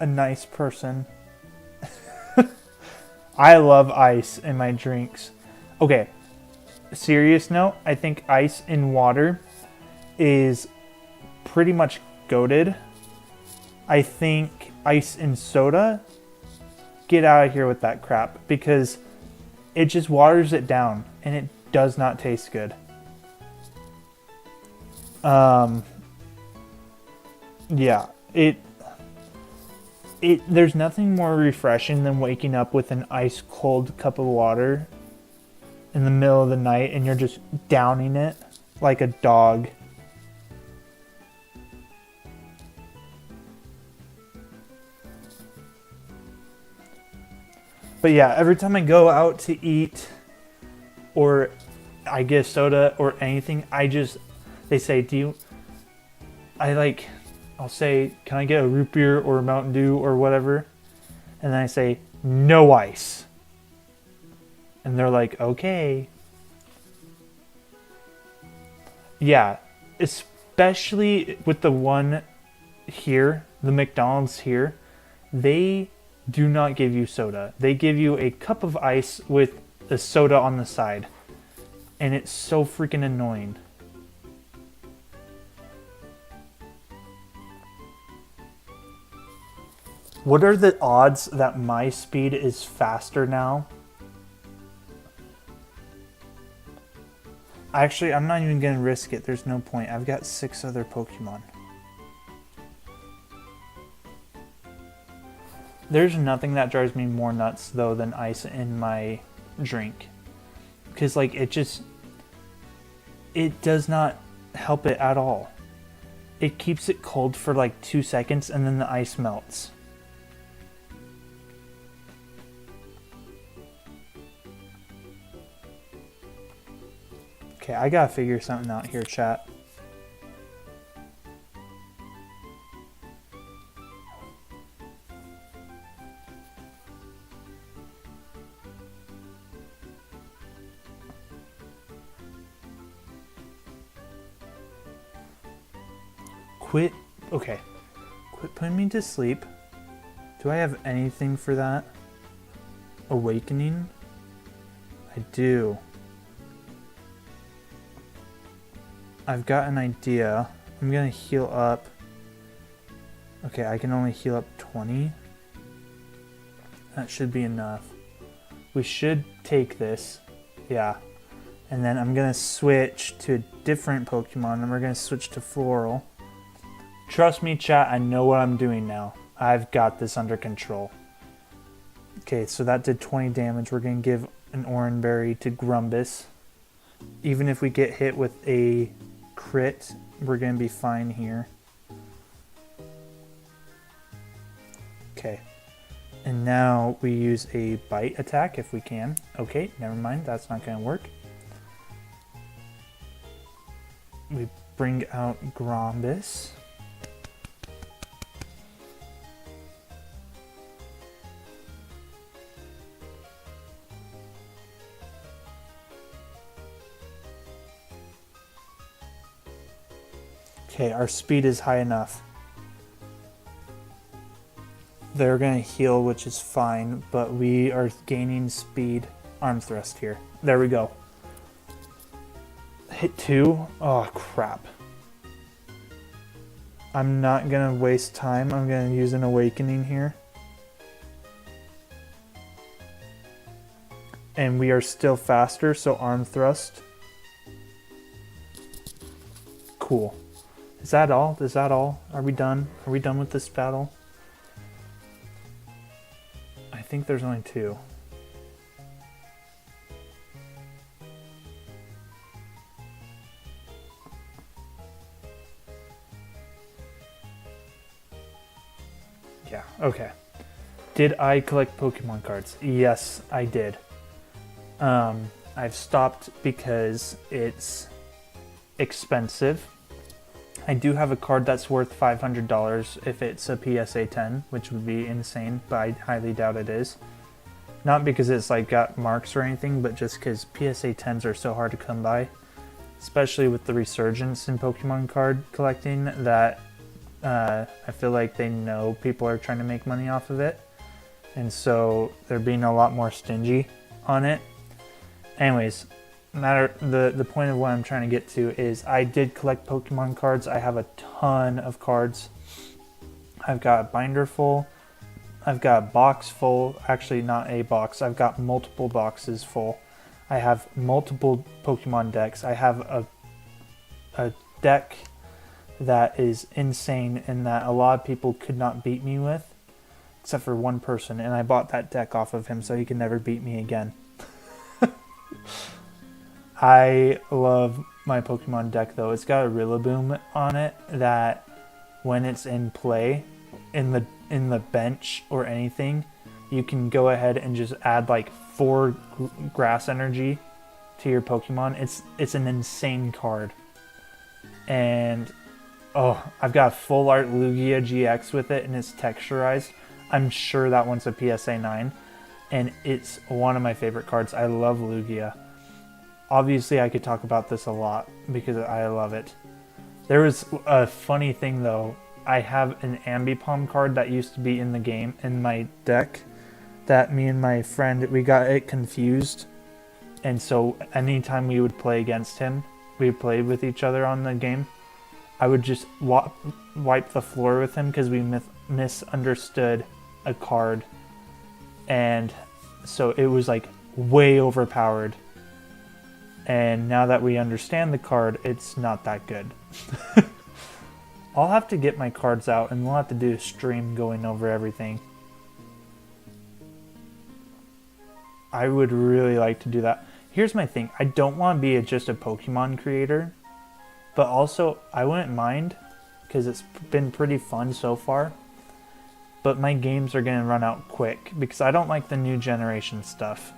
nice person. I love ice in my drinks. Okay, serious note, I think ice in water is pretty much goated. I think ice in soda, get out of here with that crap, because it just waters it down and it does not taste good. Yeah, there's nothing more refreshing than waking up with an ice cold cup of water in the middle of the night and you're just downing it like a dog. But yeah, every time I go out to eat or I get soda or anything, they say, I'll say, can I get a root beer or a Mountain Dew or whatever? And then I say, no ice. And they're like, okay. Yeah, especially with the one here, the McDonald's here, they do not give you soda. They give you a cup of ice with the soda on the side. And it's so freaking annoying. What are the odds that my speed is faster now? Actually, I'm not even going to risk it. There's no point. I've got 6 other Pokemon. There's nothing that drives me more nuts, though, than ice in my drink. Because, like, it does not help it at all. It keeps it cold for, like, 2 seconds, and then the ice melts. Okay, I gotta figure something out here, chat. Quit putting me to sleep. Do I have anything for that? Awakening? I do. I've got an idea. I'm gonna heal up. Okay, I can only heal up 20. That should be enough. We should take this. Yeah. And then I'm gonna switch to a different Pokemon and we're gonna switch to Floral. Trust me, chat, I know what I'm doing now. I've got this under control. Okay, so that did 20 damage. We're gonna give an Oran Berry to Grumbus. Even if we get hit with a crit, we're gonna be fine here. Okay, and now we use a bite attack if we can. Okay, never mind, that's not gonna work. We bring out Grumbus. Okay, our speed is high enough. They're going to heal, which is fine, but we are gaining speed. Arm thrust here. There we go. Hit 2. Oh, crap. I'm not going to waste time. I'm going to use an awakening here. And we are still faster, so arm thrust. Cool. Is that all? Is that all? Are we done? Are we done with this battle? I think there's only 2. Okay. Did I collect Pokemon cards? Yes, I did. I've stopped because it's expensive. I do have a card that's worth $500 if it's a PSA 10, which would be insane, but I highly doubt it is. Not because it's like got marks or anything, but just because PSA 10s are so hard to come by, especially with the resurgence in Pokemon card collecting that I feel like they know people are trying to make money off of it. And so they're being a lot more stingy on it. Anyways, the point of what I'm trying to get to is I did collect Pokemon cards. I have a ton of cards. I've got a binder full. I've got a box full. Actually, not a box. I've got multiple boxes full. I have multiple Pokemon decks. I have a deck that is insane and that a lot of people could not beat me with, except for one person, and I bought that deck off of him so he can never beat me again. I love my Pokemon deck though. It's got a Rillaboom on it that when it's in play in the bench or anything, you can go ahead and just add like 4 grass energy to your Pokemon. It's an insane card. And oh, I've got a full art Lugia GX with it and it's texturized. I'm sure that one's a PSA 9 and it's one of my favorite cards. I love Lugia. Obviously, I could talk about this a lot because I love it. There was a funny thing though. I have an Ambipom card that used to be in the game in my deck that me and my friend, we got it confused. And so anytime we would play against him, we played with each other on the game, I would just wipe the floor with him because we misunderstood a card. And so it was like way overpowered. And now that we understand the card, it's not that good. I'll have to get my cards out and we'll have to do a stream going over everything. I would really like to do that. Here's my thing. I don't want to be just a Pokemon creator, but also I wouldn't mind because it's been pretty fun so far. But my games are going to run out quick because I don't like the new generation stuff.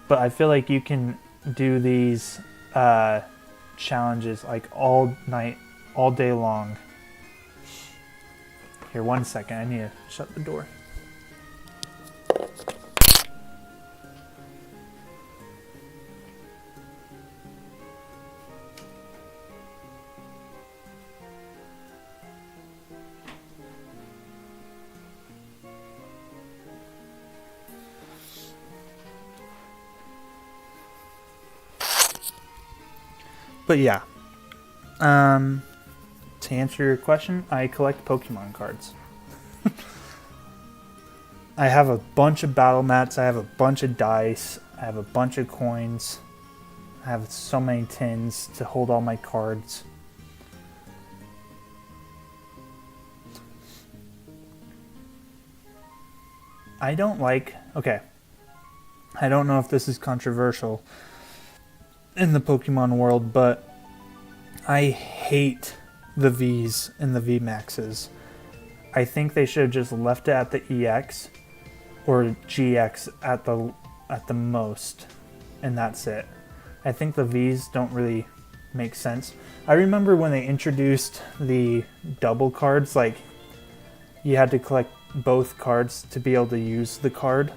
But I feel like you can do these challenges like all night, all day long. Here, 1 second. I need to shut the door. But yeah, to answer your question, I collect Pokemon cards. I have a bunch of battle mats, I have a bunch of dice, I have a bunch of coins, I have so many tins to hold all my cards. I don't like, okay, I don't know if this is controversial in the Pokemon world, but I hate the Vs and the VMAXs. I think they should have just left it at the EX or GX at the most, and that's it. I think the Vs don't really make sense. I remember when they introduced the double cards, like you had to collect both cards to be able to use the card,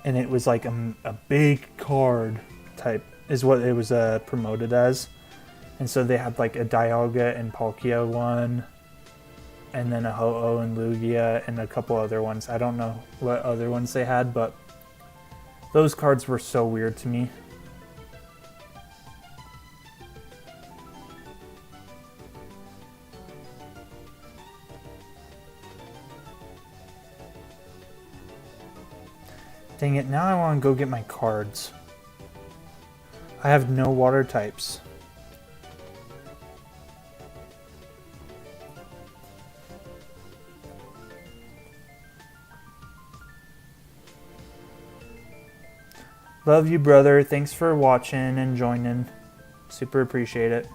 and it was like a big card type is what it was promoted as. And so they had like a Dialga and Palkia one, and then a Ho-Oh and Lugia and a couple other ones. I don't know what other ones they had, but those cards were so weird to me. Dang it, now I want to go get my cards. I have no water types. Love you, brother. Thanks for watching and joining. Super appreciate it.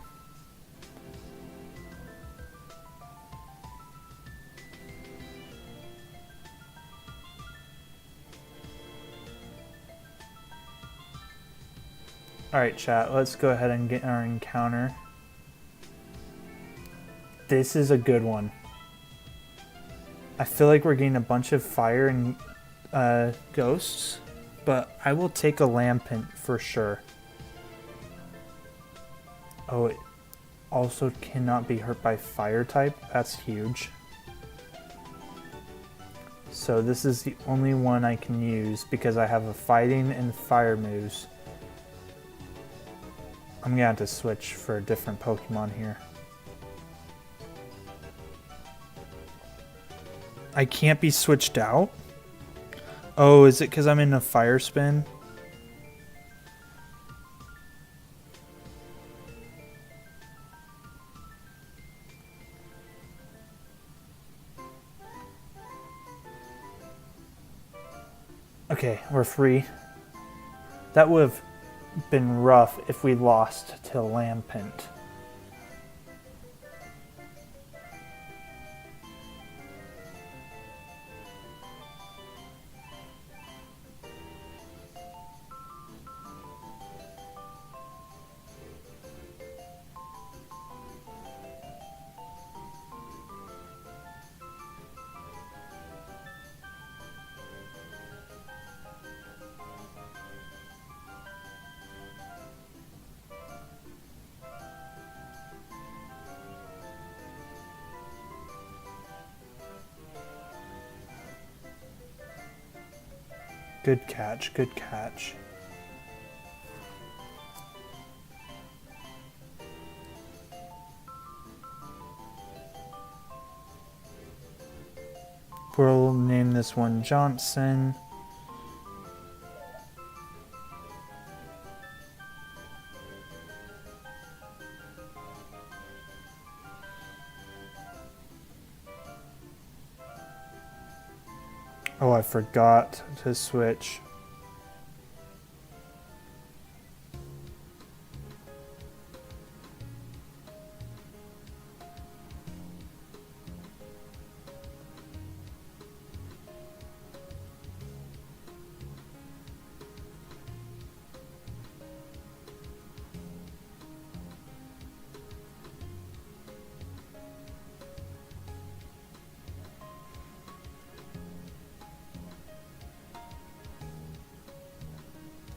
Alright, chat, let's go ahead and get our encounter. This is a good one. I feel like we're getting a bunch of fire and ghosts, but I will take a lampent for sure. Oh, it also cannot be hurt by fire type. That's huge. So this is the only one I can use because I have a fighting and fire moves. I'm gonna have to switch for a different Pokemon here. I can't be switched out? Oh, is it because I'm in a fire spin? Okay, we're free. That would have been rough if we lost to Lampent. Good catch, good catch. We'll name this one Johnson. Oh, I forgot to switch.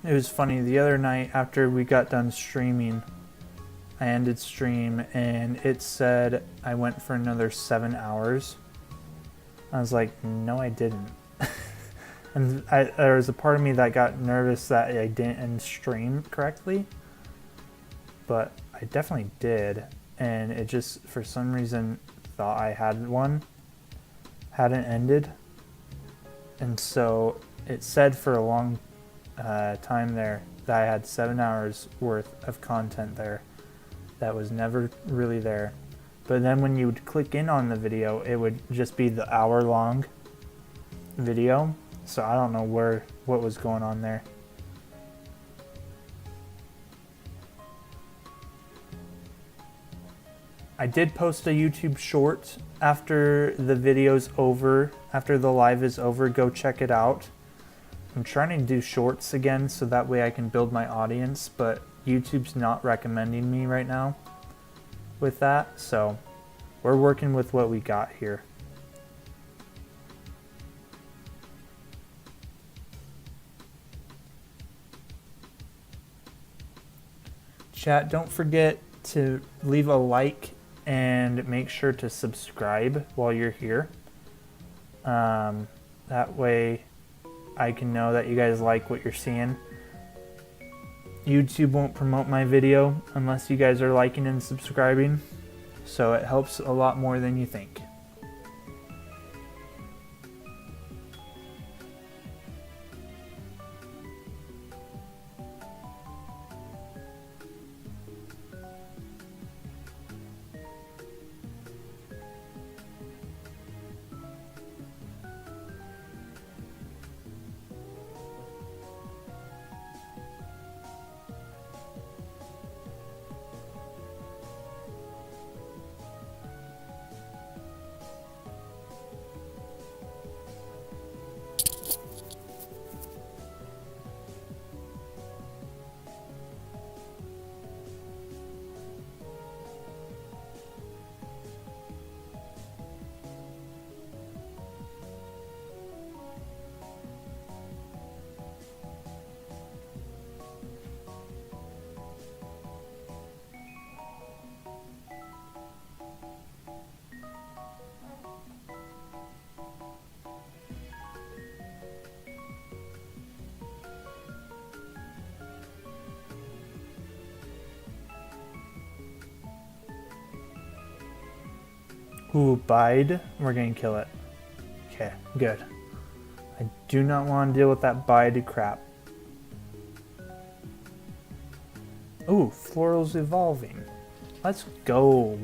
It was funny, the other night after we got done streaming, I ended stream and it said I went for another 7 hours. I was like, no I didn't. And there was a part of me that got nervous that I didn't end stream correctly. But I definitely did. And it just, for some reason, thought I had one. Hadn't ended. And so it said for a long time there that I had 7 hours worth of content there that was never really there. But then when you would click in on the video, it would just be the hour-long video. So I don't know what was going on there. I did post a YouTube short after the video's over, after the live is over. Go check it out. I'm trying to do shorts again so that way I can build my audience, but YouTube's not recommending me right now with that, so we're working with what we got here. Chat, don't forget to leave a like and make sure to subscribe while you're here. That way I can know that you guys like what you're seeing. YouTube won't promote my video unless you guys are liking and subscribing, so it helps a lot more than you think. Ooh, bide. We're gonna kill it. Okay, good. I do not want to deal with that bide crap. Ooh, Floral's evolving. Let's go.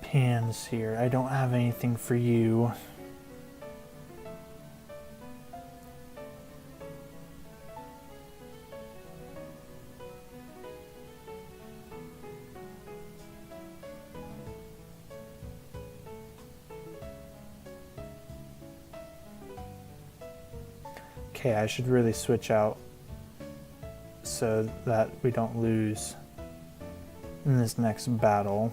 Pans here. I don't have anything for you. Okay, I should really switch out so that we don't lose in this next battle.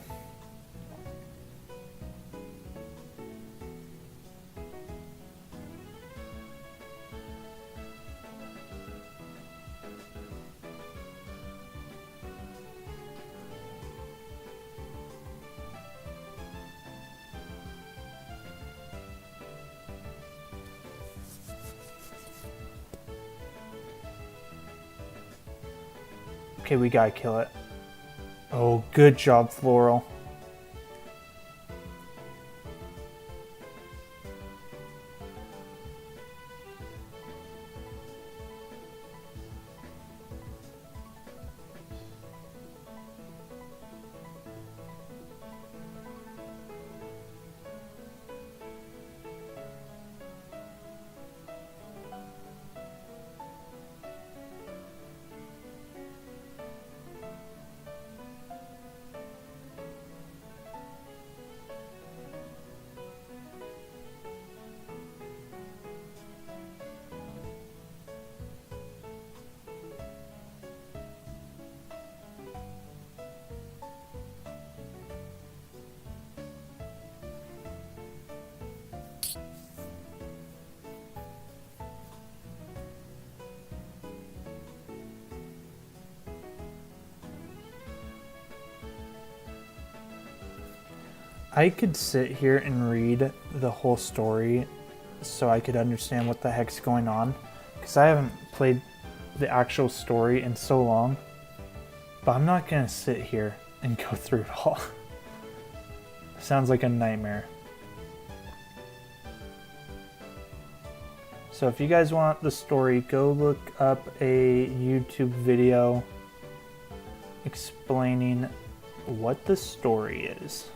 Okay, we gotta kill it. Oh, good job, Floral. I could sit here and read the whole story so I could understand what the heck's going on, because I haven't played the actual story in so long, but I'm not gonna sit here and go through it all. Sounds like a nightmare. So if you guys want the story, go look up a YouTube video explaining what the story is.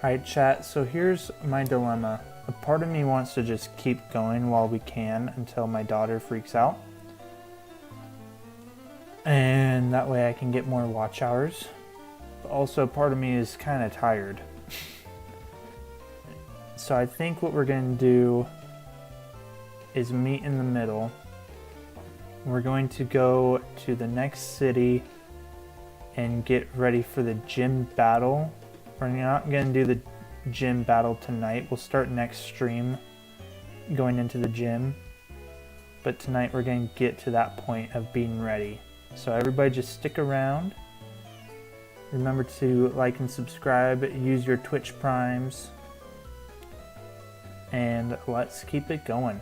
Alright, chat, so here's my dilemma. A part of me wants to just keep going while we can until my daughter freaks out. And that way I can get more watch hours. But also part of me is kind of tired. So I think what we're going to do is meet in the middle. We're going to go to the next city and get ready for the gym battle. We're not going to do the gym battle tonight. We'll start next stream going into the gym. But tonight we're going to get to that point of being ready. So everybody just stick around. Remember to like and subscribe. Use your Twitch Primes. And let's keep it going.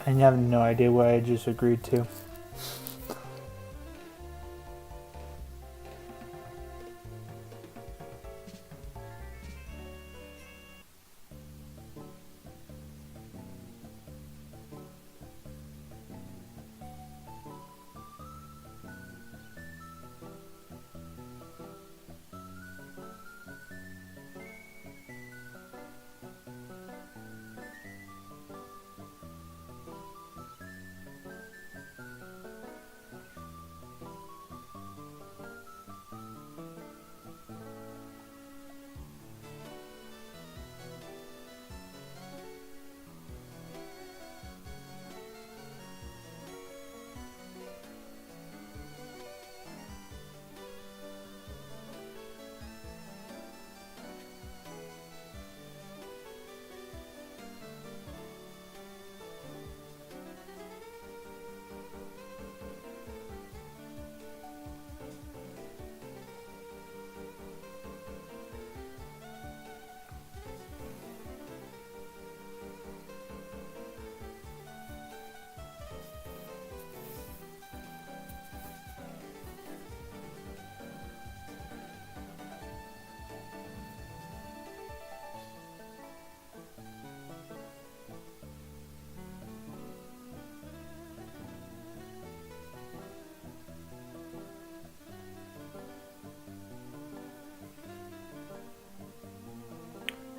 I have no idea what I just agreed to.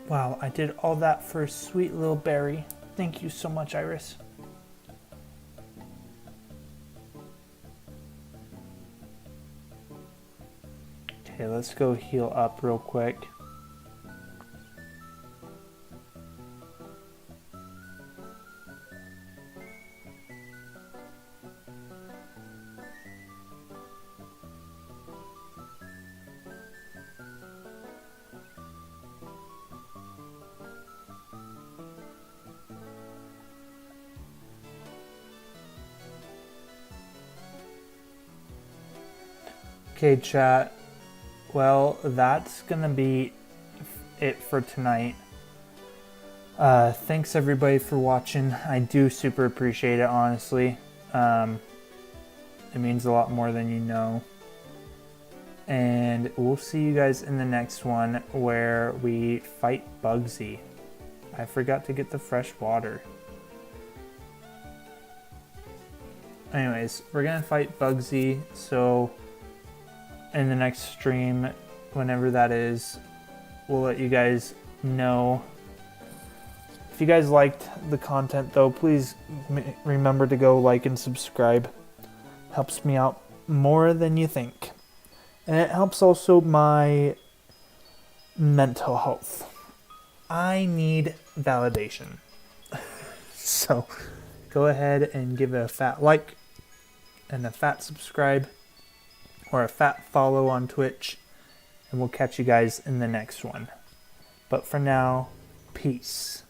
Wow, I did all that for a sweet little berry. Thank you so much, Iris. Okay, let's go heal up real quick. Okay, chat. Well, that's gonna be it for tonight. Thanks everybody for watching. I do super appreciate it, honestly. It means a lot more than you know. And we'll see you guys in the next one where we fight Bugsy. I forgot to get the fresh water. Anyways, we're gonna fight Bugsy, so in the next stream, whenever that is, we'll let you guys know. If you guys liked the content though, please remember to go like and subscribe. Helps me out more than you think. And it helps also my mental health. I need validation. So go ahead and give it a fat like and a fat subscribe or a fat follow on Twitch. And we'll catch you guys in the next one. But for now, peace.